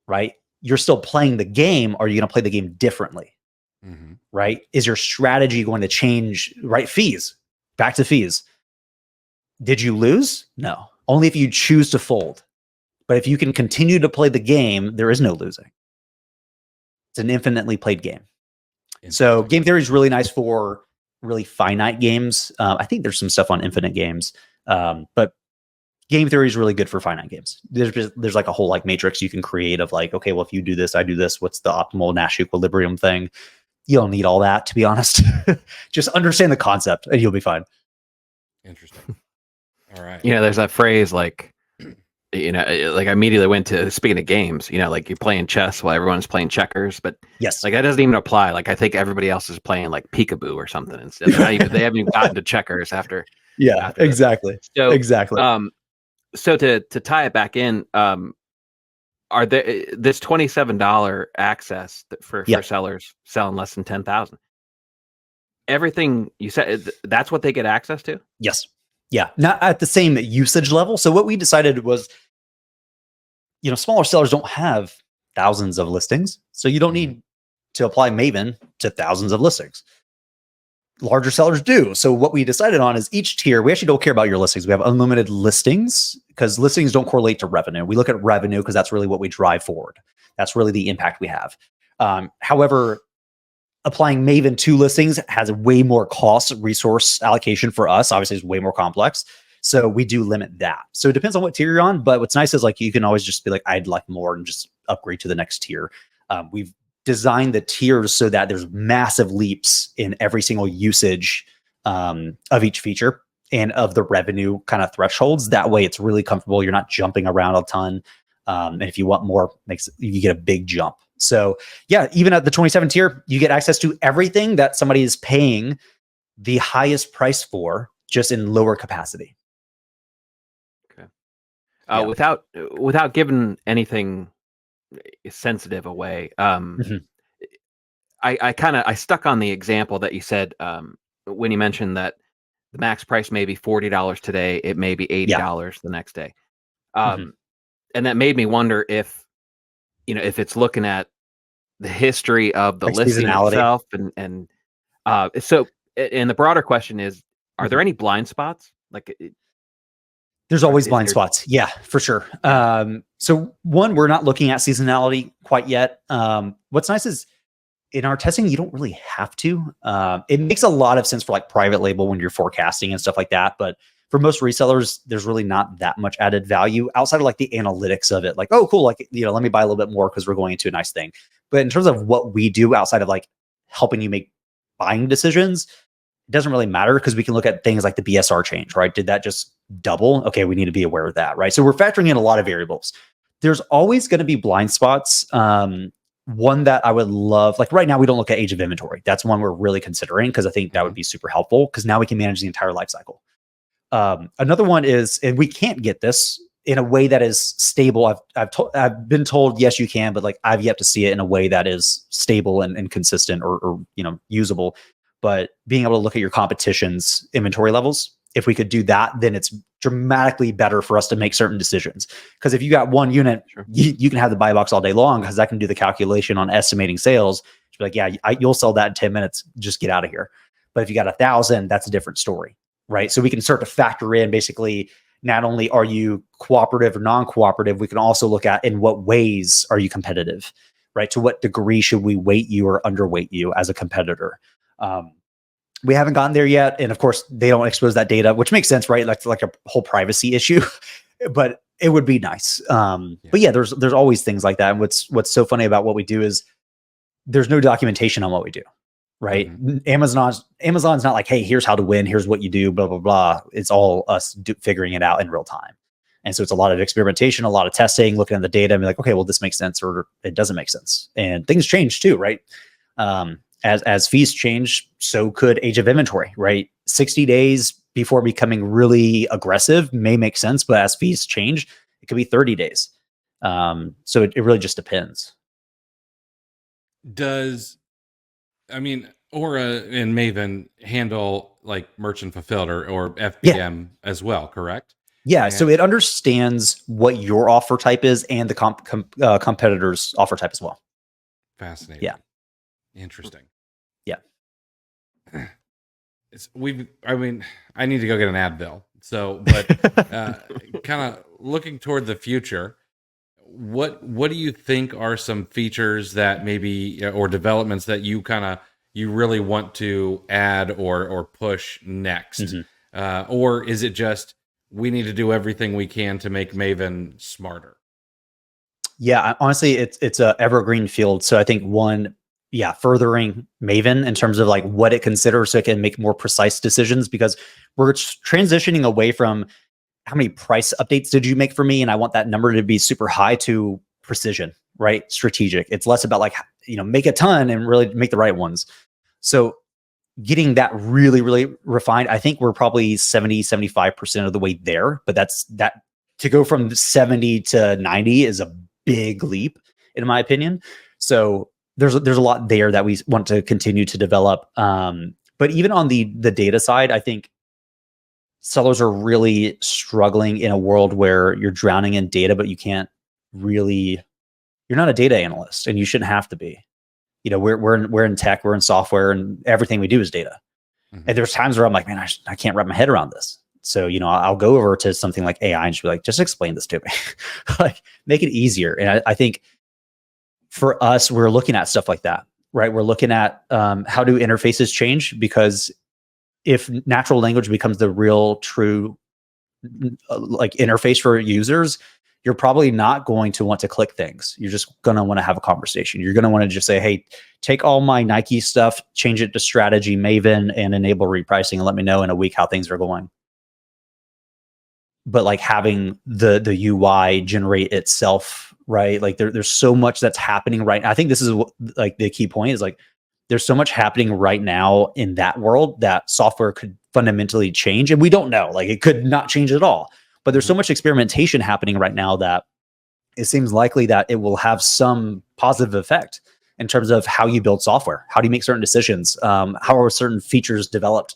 right? You're still playing the game. Are you going to play the game differently? Right? Is your strategy going to change? Right? Fees. Back to fees. Did you lose? No. Only if you choose to fold. But if you can continue to play the game, there is no losing. It's an infinitely played game. So game theory is really nice for really finite games. I think there's some stuff on infinite games, but game theory is really good for finite games. There's like a whole like matrix you can create of like, okay, well, if you do this, I do this. What's the optimal Nash equilibrium thing? You don't need all that, to be honest. Just understand the concept and you'll be fine. Interesting. All right. There's that phrase like, like I immediately went to, speaking of games, like you're playing chess while everyone's playing checkers, but yes, like that doesn't even apply. Like I think everybody else is playing like peekaboo or something instead. They haven't even gotten to checkers after. Yeah, after exactly. So, exactly. So to tie it back in, are there this $27 access for sellers selling less than 10,000? Everything you said, that's what they get access to? Yes. Yeah. Not at the same usage level. So what we decided was, smaller sellers don't have thousands of listings. So you don't need to apply Maven to thousands of listings. Larger sellers do. So what we decided on is each tier, we actually don't care about your listings. We have unlimited listings because listings don't correlate to revenue. We look at revenue because that's really what we drive forward. That's really the impact we have. However, applying Maven to listings has a way more cost resource allocation for us. Obviously, it's way more complex. So we do limit that. So it depends on what tier you're on. But what's nice is like you can always just be like, I'd like more and just upgrade to the next tier. We've designed the tiers so that there's massive leaps in every single usage of each feature and of the revenue kind of thresholds. That way it's really comfortable. You're not jumping around a ton. And if you want more, you get a big jump. So yeah, even at the 27 tier, you get access to everything that somebody is paying the highest price for, just in lower capacity. Okay. Yeah. Without giving anything sensitive away, I stuck on the example that you said when you mentioned that the max price may be $40 today, it may be $80 the next day, and that made me wonder if it's looking at the history of the Like listing seasonality. itself, and so and the broader question is, are there any blind spots? Like There's always is blind there- spots. Yeah, for sure. Yeah. So one, we're not looking at seasonality quite yet. What's nice is in our testing, you don't really have to. It makes a lot of sense for like private label when you're forecasting and stuff like that. But for most resellers, there's really not that much added value outside of like the analytics of it. Like, oh, cool. Like, let me buy a little bit more because we're going into a nice thing. But in terms of what we do outside of like helping you make buying decisions, it doesn't really matter because we can look at things like the BSR change, right? Did that just double? Okay, we need to be aware of that, right? So we're factoring in a lot of variables. There's always going to be blind spots. One that I would love, like right now, we don't look at age of inventory. That's one we're really considering because I think that would be super helpful because now we can manage the entire life cycle. Another one is, and we can't get this in a way that is stable. I've been told, yes, you can, but like I've yet to see it in a way that is stable and consistent or usable. But being able to look at your competition's inventory levels, if we could do that, then it's dramatically better for us to make certain decisions. Because if you got one unit, Sure. you can have the buy box all day long because I can do the calculation on estimating sales. It's like, yeah, you'll sell that in 10 minutes. Just get out of here. But if you got 1,000, that's a different story, right? So we can start to factor in basically not only are you cooperative or non-cooperative, we can also look at in what ways are you competitive, right? To what degree should we weight you or underweight you as a competitor? We haven't gotten there yet. And of course, they don't expose that data, which makes sense, right? Like a whole privacy issue, but it would be nice. But yeah, there's always things like that. And what's so funny about what we do is there's no documentation on what we do, right? Amazon's not like, hey, here's how to win. Here's what you do, blah, blah, blah. It's all us figuring it out in real time. And so it's a lot of experimentation, a lot of testing, looking at the data and be like, okay, well, this makes sense or it doesn't make sense. And things change too, right? As fees change, so could age of inventory, right? 60 days before becoming really aggressive may make sense, but as fees change, it could be 30 days. So it really just depends. Does, Aura and Maven handle like merchant fulfilled or FBM as well, correct? Yeah, so it understands what your offer type is and the competitor's offer type as well. Fascinating. Yeah. Interesting. Yeah. I need to go get an Advil. So, but kind of looking toward the future, what do you think are some features that maybe or developments that you really want to add or push next? Or is it just we need to do everything we can to make Maven smarter? Yeah, honestly, it's a evergreen field. So I think furthering Maven in terms of like what it considers so it can make more precise decisions, because we're transitioning away from how many price updates did you make for me, and I want that number to be super high, to precision, right? Strategic. It's less about like, make a ton and really make the right ones. So getting that really, really refined, I think we're probably 75% of the way there, but that to go from 70 to 90 is a big leap in my opinion. So there's a lot there that we want to continue to develop. But even on the data side, I think sellers are really struggling in a world where you're drowning in data, but you're not a data analyst and you shouldn't have to be. we're in tech, we're in software, and everything we do is data. Mm-hmm. And there's times where I'm like, man, I can't wrap my head around this. So, I'll go over to something like AI and just be like, just explain this to me, like make it easier. And I think for us, we're looking at stuff like that, right? We're looking at how do interfaces change? Because if natural language becomes the real true like interface for users, you're probably not going to want to click things. You're just going to want to have a conversation. You're going to want to just say, hey, take all my Nike stuff, change it to strategy Maven, and enable repricing, and let me know in a week how things are going. But like having the UI generate itself, right? Like there's so much that's happening right now. I think this is like the key point is like there's so much happening right now in that world that software could fundamentally change, and we don't know. Like it could not change at all. But there's so much experimentation happening right now that it seems likely that it will have some positive effect in terms of how you build software. How do you make certain decisions? How are certain features developed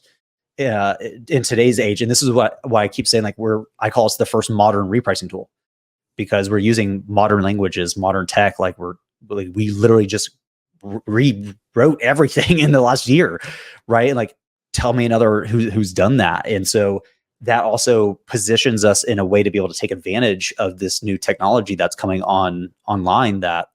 in today's age? And this is why I keep saying like I call it the first modern repricing tool, because we're using modern languages, modern tech. Like we literally just rewrote everything in the last year, right? And like tell me another who's done that. And so that also positions us in a way to be able to take advantage of this new technology that's coming online that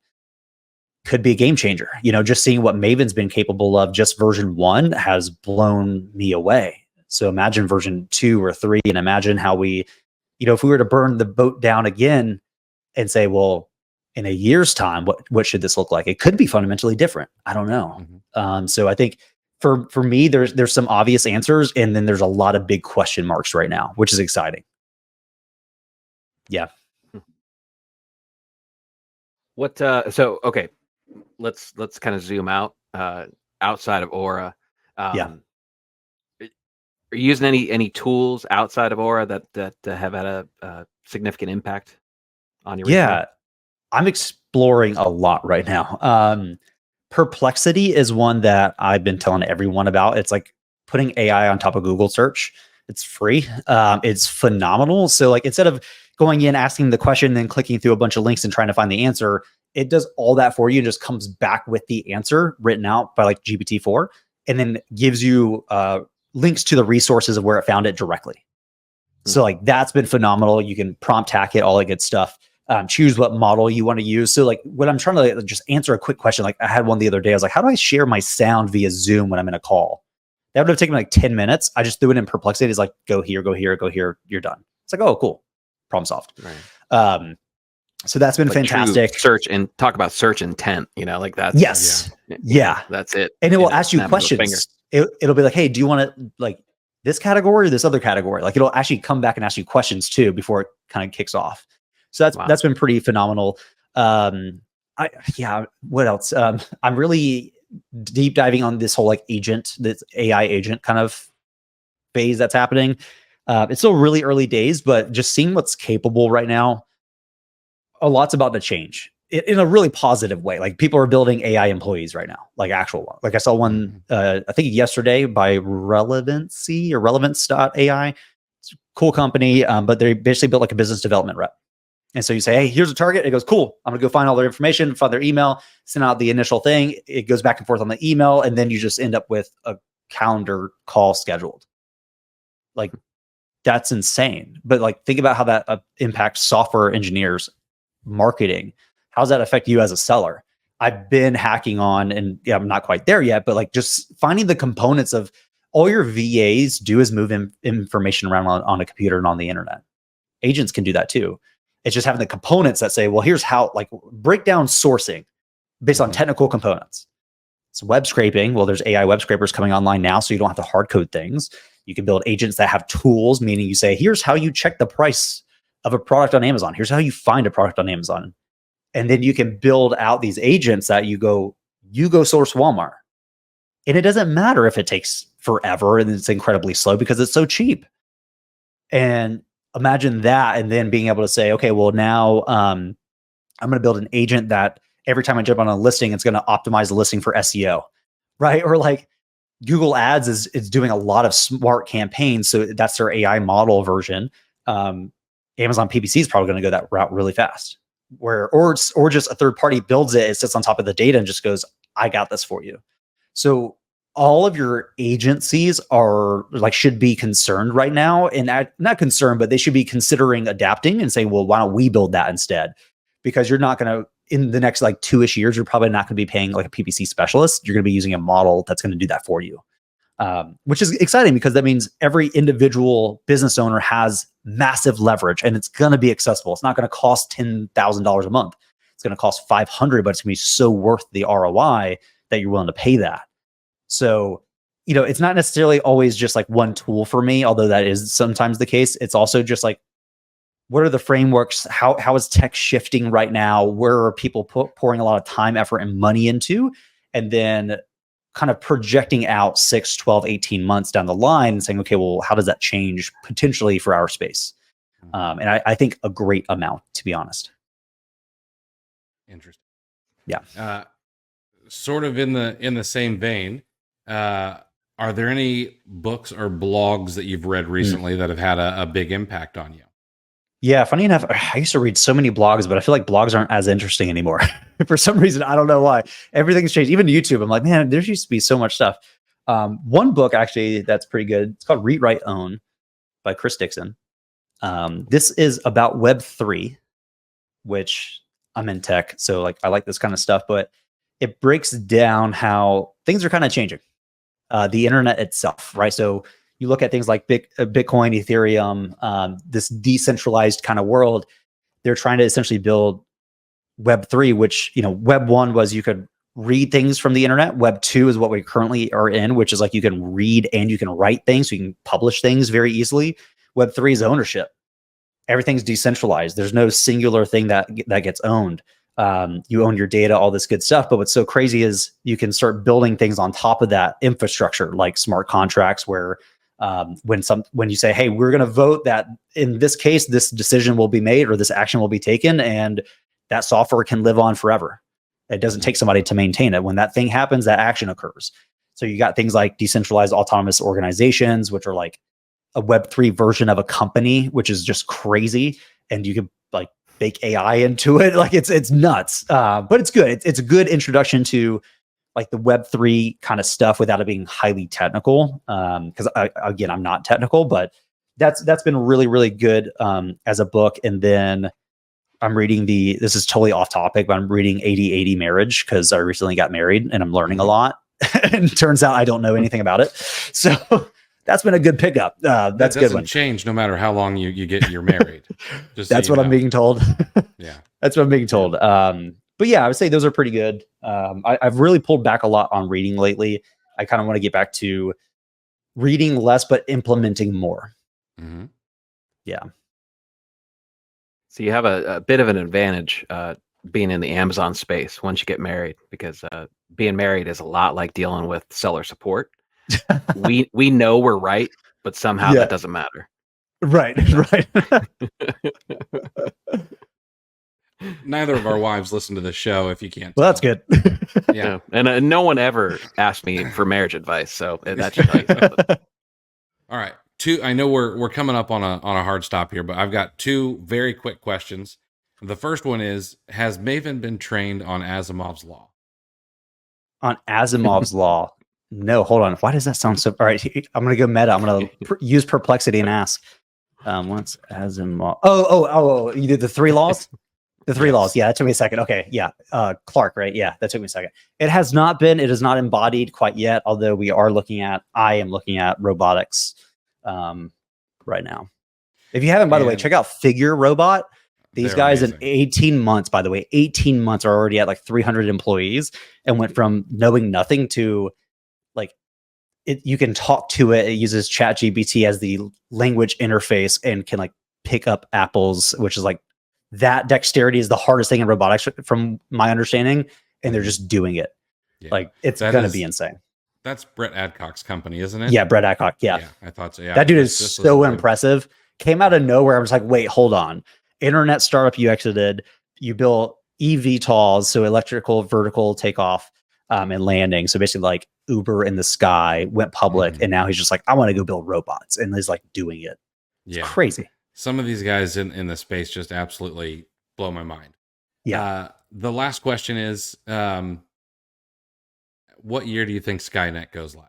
could be a game changer. Just seeing what Maven's been capable of, just version 1 has blown me away. So imagine version 2 or 3, and imagine how we, if we were to burn the boat down again and say, well, in a year's time, what should this look like? It could be fundamentally different. I don't know. Mm-hmm. So I think for me, there's some obvious answers, and then there's a lot of big question marks right now, which is exciting. Yeah. Okay, let's kind of zoom out outside of Aura. Yeah. Are you using any tools outside of Aura that have had a significant impact on your Yeah, I'm exploring a lot right now. Perplexity is one that I've been telling everyone about. It's like putting AI on top of Google search. It's free. It's phenomenal. So like instead of going in, asking the question, then clicking through a bunch of links and trying to find the answer, it does all that for you and just comes back with the answer written out by like GPT-4, and then gives you links to the resources of where it found it directly. So like that's been phenomenal. You can prompt hack it, all that good stuff. Choose what model you want to use. So like when I'm trying to just answer a quick question, like I had one the other day, I was like, how do I share my sound via Zoom when I'm in a call? That would have taken me like 10 minutes. I just threw it in Perplexity. It's like, go here, go here, go here. You're done. It's like, oh, cool. Problem solved. Right. So that's been like fantastic. Search and talk about search intent, like that's, yes. Yeah. That's it. And it will ask you questions. It'll be like, hey, do you want to like this category or this other category? Like it'll actually come back and ask you questions too before it kind of kicks off. So that's been pretty phenomenal. What else? I'm really deep diving on this whole like this AI agent kind of phase that's happening. It's still really early days, but just seeing what's capable right now, a lot's about to change in a really positive way. Like people are building AI employees right now, like actual one. Like I saw one, I think yesterday by Relevancy or Relevance.ai. It's a cool company, but they basically built like a business development rep. And so you say, hey, here's a target. It goes, cool. I'm going to go find all their information, find their email, send out the initial thing. It goes back and forth on the email. And then you just end up with a calendar call scheduled. Like that's insane. But like, think about how that impacts software engineers, marketing. How does that affect you as a seller? I've been hacking on, and yeah, I'm not quite there yet, but like just finding the components of all your VAs do is move information around on a computer and on the internet. Agents can do that too. It's just having the components that say, well, here's how, like break down sourcing based on technical components. It's web scraping. Well, there's AI web scrapers coming online now, so you don't have to hard code things. You can build agents that have tools, meaning you say, here's how you check the price of a product on Amazon. Here's how you find a product on Amazon. And then you can build out these agents that you go source Walmart. And it doesn't matter if it takes forever and it's incredibly slow because it's so cheap. And imagine that, and then being able to say, okay, well now I'm going to build an agent that every time I jump on a listing, it's going to optimize the listing for SEO, right? Or like Google Ads is doing a lot of smart campaigns, so that's their AI model version. Amazon PPC is probably going to go that route really fast, or just a third party builds it, it sits on top of the data and just goes, I got this for you. So all of your agencies are like, should be concerned right now, and not concerned, but they should be considering adapting and saying, well, why don't we build that instead? Because you're not going to, in the next like 2-ish years, you're probably not going to be paying like a PPC specialist. You're going to be using a model that's going to do that for you. Which is exciting because that means every individual business owner has massive leverage, and it's going to be accessible. It's not going to cost $10,000 a month. It's going to cost 500, but it's going to be so worth the ROI that you're willing to pay that. So, it's not necessarily always just like one tool for me, although that is sometimes the case. It's also just like, what are the frameworks? How is tech shifting right now? Where are people pouring a lot of time, effort, and money into? And then kind of projecting out 6, 12, 18 months down the line and saying, okay, well, how does that change potentially for our space? And I think a great amount, to be honest. Interesting. Yeah. Sort of in the same vein, are there any books or blogs that you've read recently that have had a big impact on you? Yeah, funny enough, I used to read so many blogs, but I feel like blogs aren't as interesting anymore. For some reason, I don't know why. Everything's changed. Even YouTube, I'm like, man, there used to be so much stuff. One book actually that's pretty good. It's called Read, Write, Own by Chris Dixon. This is about Web3, which I'm in tech, so like I like this kind of stuff, but it breaks down how things are kind of changing. The internet itself, right? So you look at things like Bitcoin, Ethereum, this decentralized kind of world. They're trying to essentially build Web3, which, Web 1 was you could read things from the internet. Web 2 is what we currently are in, which is like you can read and you can write things. So you can publish things very easily. Web 3 is ownership. Everything's decentralized. There's no singular thing that gets owned. You own your data, all this good stuff. But what's so crazy is you can start building things on top of that infrastructure, like smart contracts, where when you say, hey, we're going to vote that in this case, this decision will be made or this action will be taken, and that software can live on forever. It doesn't take somebody to maintain it. When that thing happens, that action occurs. So you got things like decentralized autonomous organizations, which are like a Web3 version of a company, which is just crazy. And you can like bake AI into it. Like it's nuts. But it's good. It's a good introduction to like the Web3 kind of stuff without it being highly technical. Because again, I'm not technical, but that's been really, really good as a book. And then I'm reading this is totally off topic, but I'm reading 80/80 Marriage because I recently got married and I'm learning a lot. And it turns out I don't know anything about it. So that's been a good pickup. That's a good one. Change no matter how long you're married. Just that's what I'm being told. Yeah. That's what I'm being told. But yeah, I would say those are pretty good. I've really pulled back a lot on reading lately. I kind of want to get back to reading less, but implementing more. Mm-hmm. Yeah. So you have a bit of an advantage being in the Amazon space once you get married, because being married is a lot like dealing with seller support. we know we're right, but somehow that doesn't matter. Right. Neither of our wives listen to the show, if you can't. Well, that's good. Yeah. And no one ever asked me for marriage advice, so that should tell you something. All right. I know we're coming up on a hard stop here, but I've got two very quick questions. The first one is, has Maven been trained on Asimov's law? On Asimov's law? No, hold on. Why does that sound so? All right, I'm going to go meta. I'm going to use perplexity and ask. What's Asimov? Oh, you did the 3 laws? The 3 laws. Yeah, that took me a second. Okay, yeah. Clark, right? Yeah, that took me a second. It has not embodied quite yet, although I am looking at robotics right now. If you haven't, by the way, check out Figure Robot. These guys amazing. In 18 months, by the way, 18 months are already at like 300 employees and went from knowing nothing to like you can talk to it. It uses ChatGPT as the language interface and can like pick up apples, which is like that dexterity is the hardest thing in robotics from my understanding. And they're just doing it. Yeah. Like it's going to be insane. That's Brett Adcock's company, isn't it? Yeah, Brett Adcock. Yeah, I thought so. Yeah, that dude is so impressive. Came out of nowhere. I was like, wait, hold on. Internet startup you exited. You built eVTOLs, so electrical vertical takeoff and landing. So basically, like Uber in the sky, went public, and now he's just like, I want to go build robots, and he's like doing it. It's crazy. Some of these guys in the space just absolutely blow my mind. Yeah. The last question is, what year do you think Skynet goes live?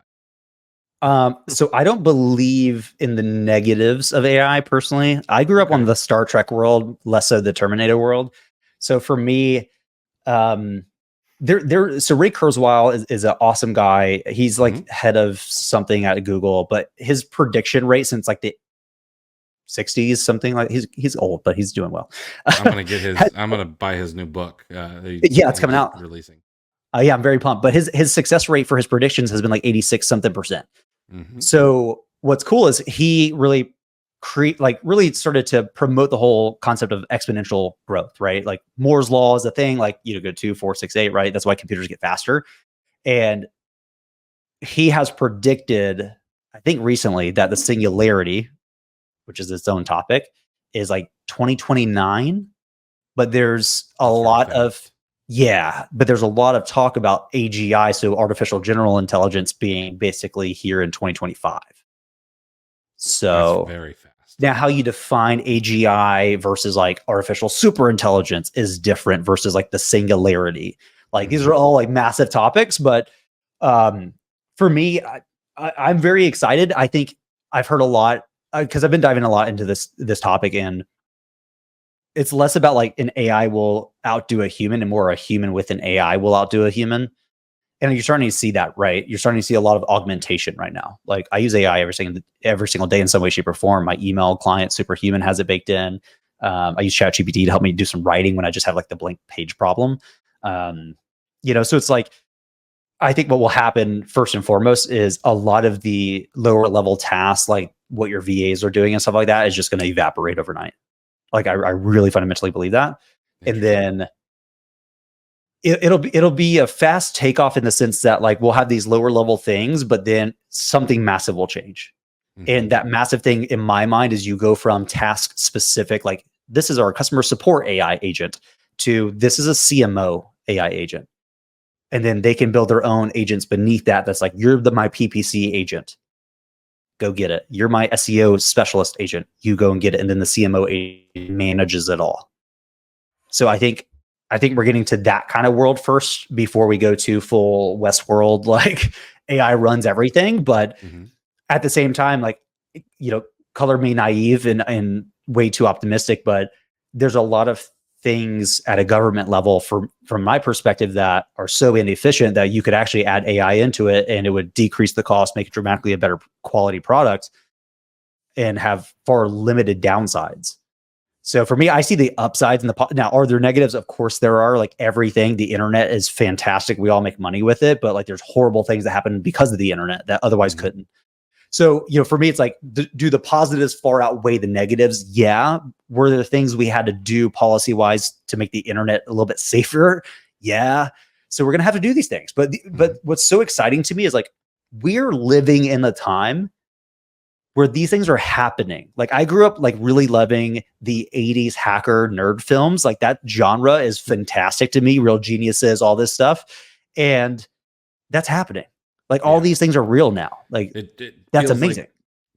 So I don't believe in the negatives of AI personally. I grew up on the Star Trek world, less so the Terminator world. So for me, so Ray Kurzweil is an awesome guy. He's like head of something at Google, but his prediction rate since like the 60s, something like he's old, but he's doing well. I'm gonna buy his new book. It's coming out. Releasing. Yeah, I'm very pumped. But his success rate for his predictions has been like 86 something percent. So what's cool is he really really started to promote the whole concept of exponential growth, right? Like Moore's law is a thing, like go 2, 4, 6, 8, right? That's why computers get faster. And he has predicted, I think recently, that the singularity, which is its own topic, is like 2029. But there's a lot of but there's a lot of talk about AGI, so artificial general intelligence, being basically here in 2025. So that's very fast. Now how you define AGI versus like artificial super intelligence is different versus like the singularity. Like these are all like massive topics, but for me, I'm very excited. I think I've heard a lot because I've been diving a lot into this topic, and it's less about like an AI will outdo a human and more a human with an AI will outdo a human. And you're starting to see that, right? You're starting to see a lot of augmentation right now. Like I use AI every single day in some way, shape, or form. My email client, Superhuman, has it baked in. I use ChatGPT to help me do some writing when I just have like the blank page problem. So it's like, I think what will happen first and foremost is a lot of the lower level tasks, like what your VAs are doing and stuff like that, is just going to evaporate overnight. Like I really fundamentally believe that. And then it'll be a fast takeoff in the sense that like we'll have these lower level things, but then something massive will change. And that massive thing in my mind is you go from task specific, like this is our customer support AI agent, to this is a CMO AI agent. And then they can build their own agents beneath that. That's like, you're my PPC agent. Go get it. You're my SEO specialist agent. You go and get it. And then the CMO agent manages it all. So I think we're getting to that kind of world first before we go to full Westworld, like AI runs everything. But at the same time, like, color me naive and way too optimistic, but there's a lot of things at a government level from my perspective that are so inefficient that you could actually add AI into it and it would decrease the cost, make it dramatically a better quality product, and have far limited downsides. So for me, I see the upsides and now, are there negatives? Of course there are. Like everything, the internet is fantastic. We all make money with it, but like there's horrible things that happen because of the internet that otherwise couldn't. So, for me, it's like, do the positives far outweigh the negatives? Yeah. Were there things we had to do policy wise to make the internet a little bit safer? Yeah. So we're going to have to do these things. But what's so exciting to me is like, we're living in a time where these things are happening. Like I grew up like really loving the 80s hacker nerd films. Like that genre is fantastic to me. Real Geniuses, all this stuff. And that's happening. Like all these things are real now. Like that's amazing.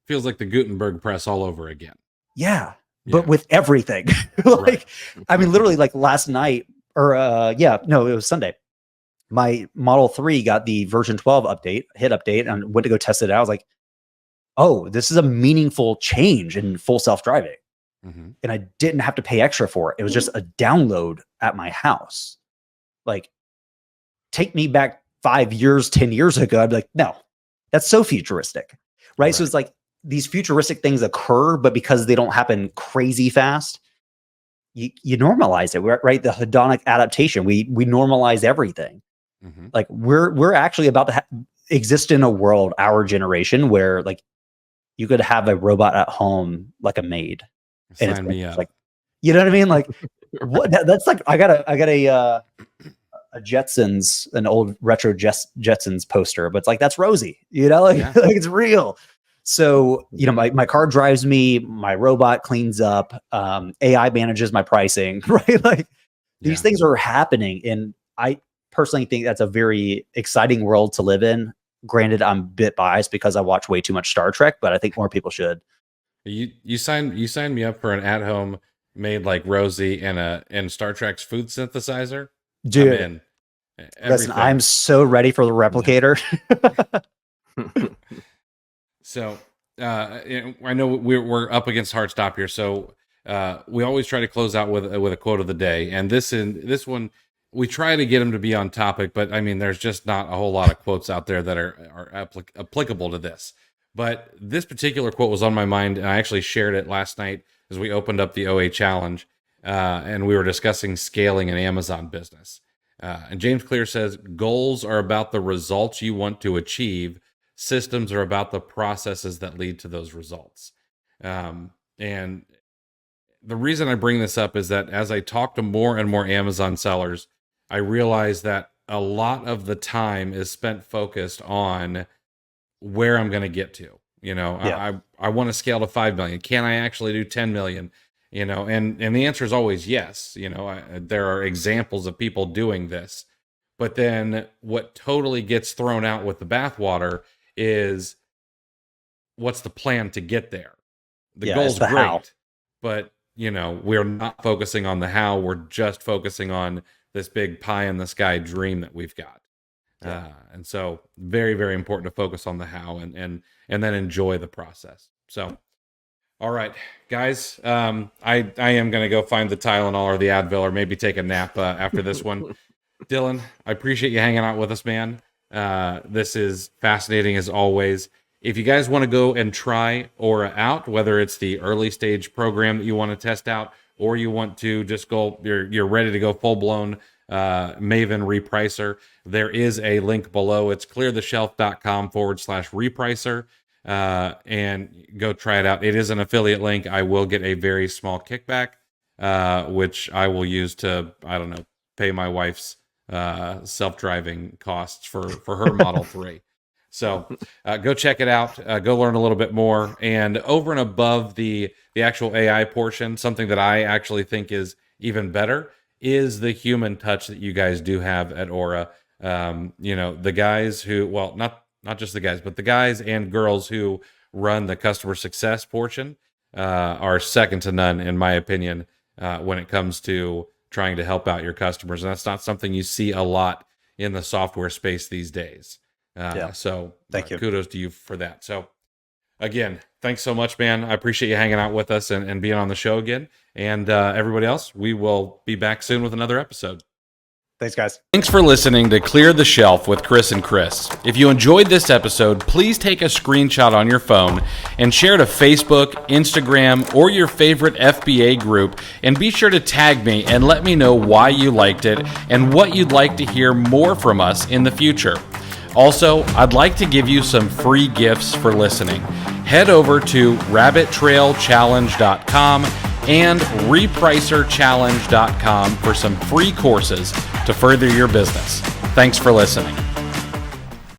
Feels like the Gutenberg press all over again. Yeah. But with everything. Like, I mean, literally like last night it was Sunday. My Model 3 got the version 12 update and went to go test it out. I was like, oh, this is a meaningful change in full self-driving. And I didn't have to pay extra for it. It was just a download at my house. Like, take me back 5 years, 10 years ago, I'd be like, no, that's so futuristic, right? So it's like these futuristic things occur, but because they don't happen crazy fast, you normalize it, right? The hedonic adaptation, we normalize everything. Like we're actually about to exist in a world, our generation, where like you could have a robot at home, like a maid. Sign me up. Like, you know what I mean? Like, what? That's like I got a Jetsons, an old retro Jetsons poster, but it's like, that's Rosie, like it's real. So, my car drives me, my robot cleans up, AI manages my pricing, right? Like these things are happening. And I personally think that's a very exciting world to live in. Granted, I'm a bit biased because I watch way too much Star Trek, but I think more people should. You signed me up for an at-home made like Rosie and Star Trek's food synthesizer. Dude, Listen, I'm so ready for the replicator. So I know we're up against hard stop here, so we always try to close out with a quote of the day, and this one we try to get them to be on topic, but I mean there's just not a whole lot of quotes out there that are applicable to this. But this particular quote was on my mind, and I actually shared it last night as we opened up the OA challenge, and we were discussing scaling an Amazon business. And James Clear says, goals are about the results you want to achieve. Systems are about the processes that lead to those results. And the reason I bring this up is that as I talk to more and more Amazon sellers, I realize that a lot of the time is spent focused on where I'm going to get to. I want to scale to 5 million. Can I actually do 10 million? And the answer is always yes. There are examples of people doing this, but then what totally gets thrown out with the bathwater is what's the plan to get there? The goal's great, how. but we're not focusing on the how. We're just focusing on this big pie in the sky dream that we've got. And so very, very important to focus on the how and then enjoy the process. So, all right, guys, I am going to go find the Tylenol or the Advil or maybe take a nap after this one. Dylan, I appreciate you hanging out with us, man. This is fascinating as always. If you guys want to go and try Aura out, whether it's the early stage program that you want to test out, or you want to just go, you're ready to go full blown Maven Repricer, there is a link below. It's cleartheshelf.com/Repricer. And go try it out. It is an affiliate link. I will get a very small kickback, which I will use to, pay my wife's self-driving costs for her Model 3. So go check it out. Go learn a little bit more. And over and above the actual AI portion, something that I actually think is even better is the human touch that you guys do have at Aura. The guys who, well, not just the guys, but the guys and girls who run the customer success portion are second to none, in my opinion, when it comes to trying to help out your customers. And that's not something you see a lot in the software space these days. So thank you. Kudos to you for that. So again, thanks so much, man. I appreciate you hanging out with us and being on the show again. And everybody else, we will be back soon with another episode. Thanks, guys. Thanks for listening to Clear the Shelf with Chris and Chris. If you enjoyed this episode, please take a screenshot on your phone and share to Facebook, Instagram, or your favorite FBA group, and be sure to tag me and let me know why you liked it and what you'd like to hear more from us in the future. Also, I'd like to give you some free gifts for listening. Head over to rabbittrailchallenge.com and repricerchallenge.com for some free courses to further your business. Thanks for listening.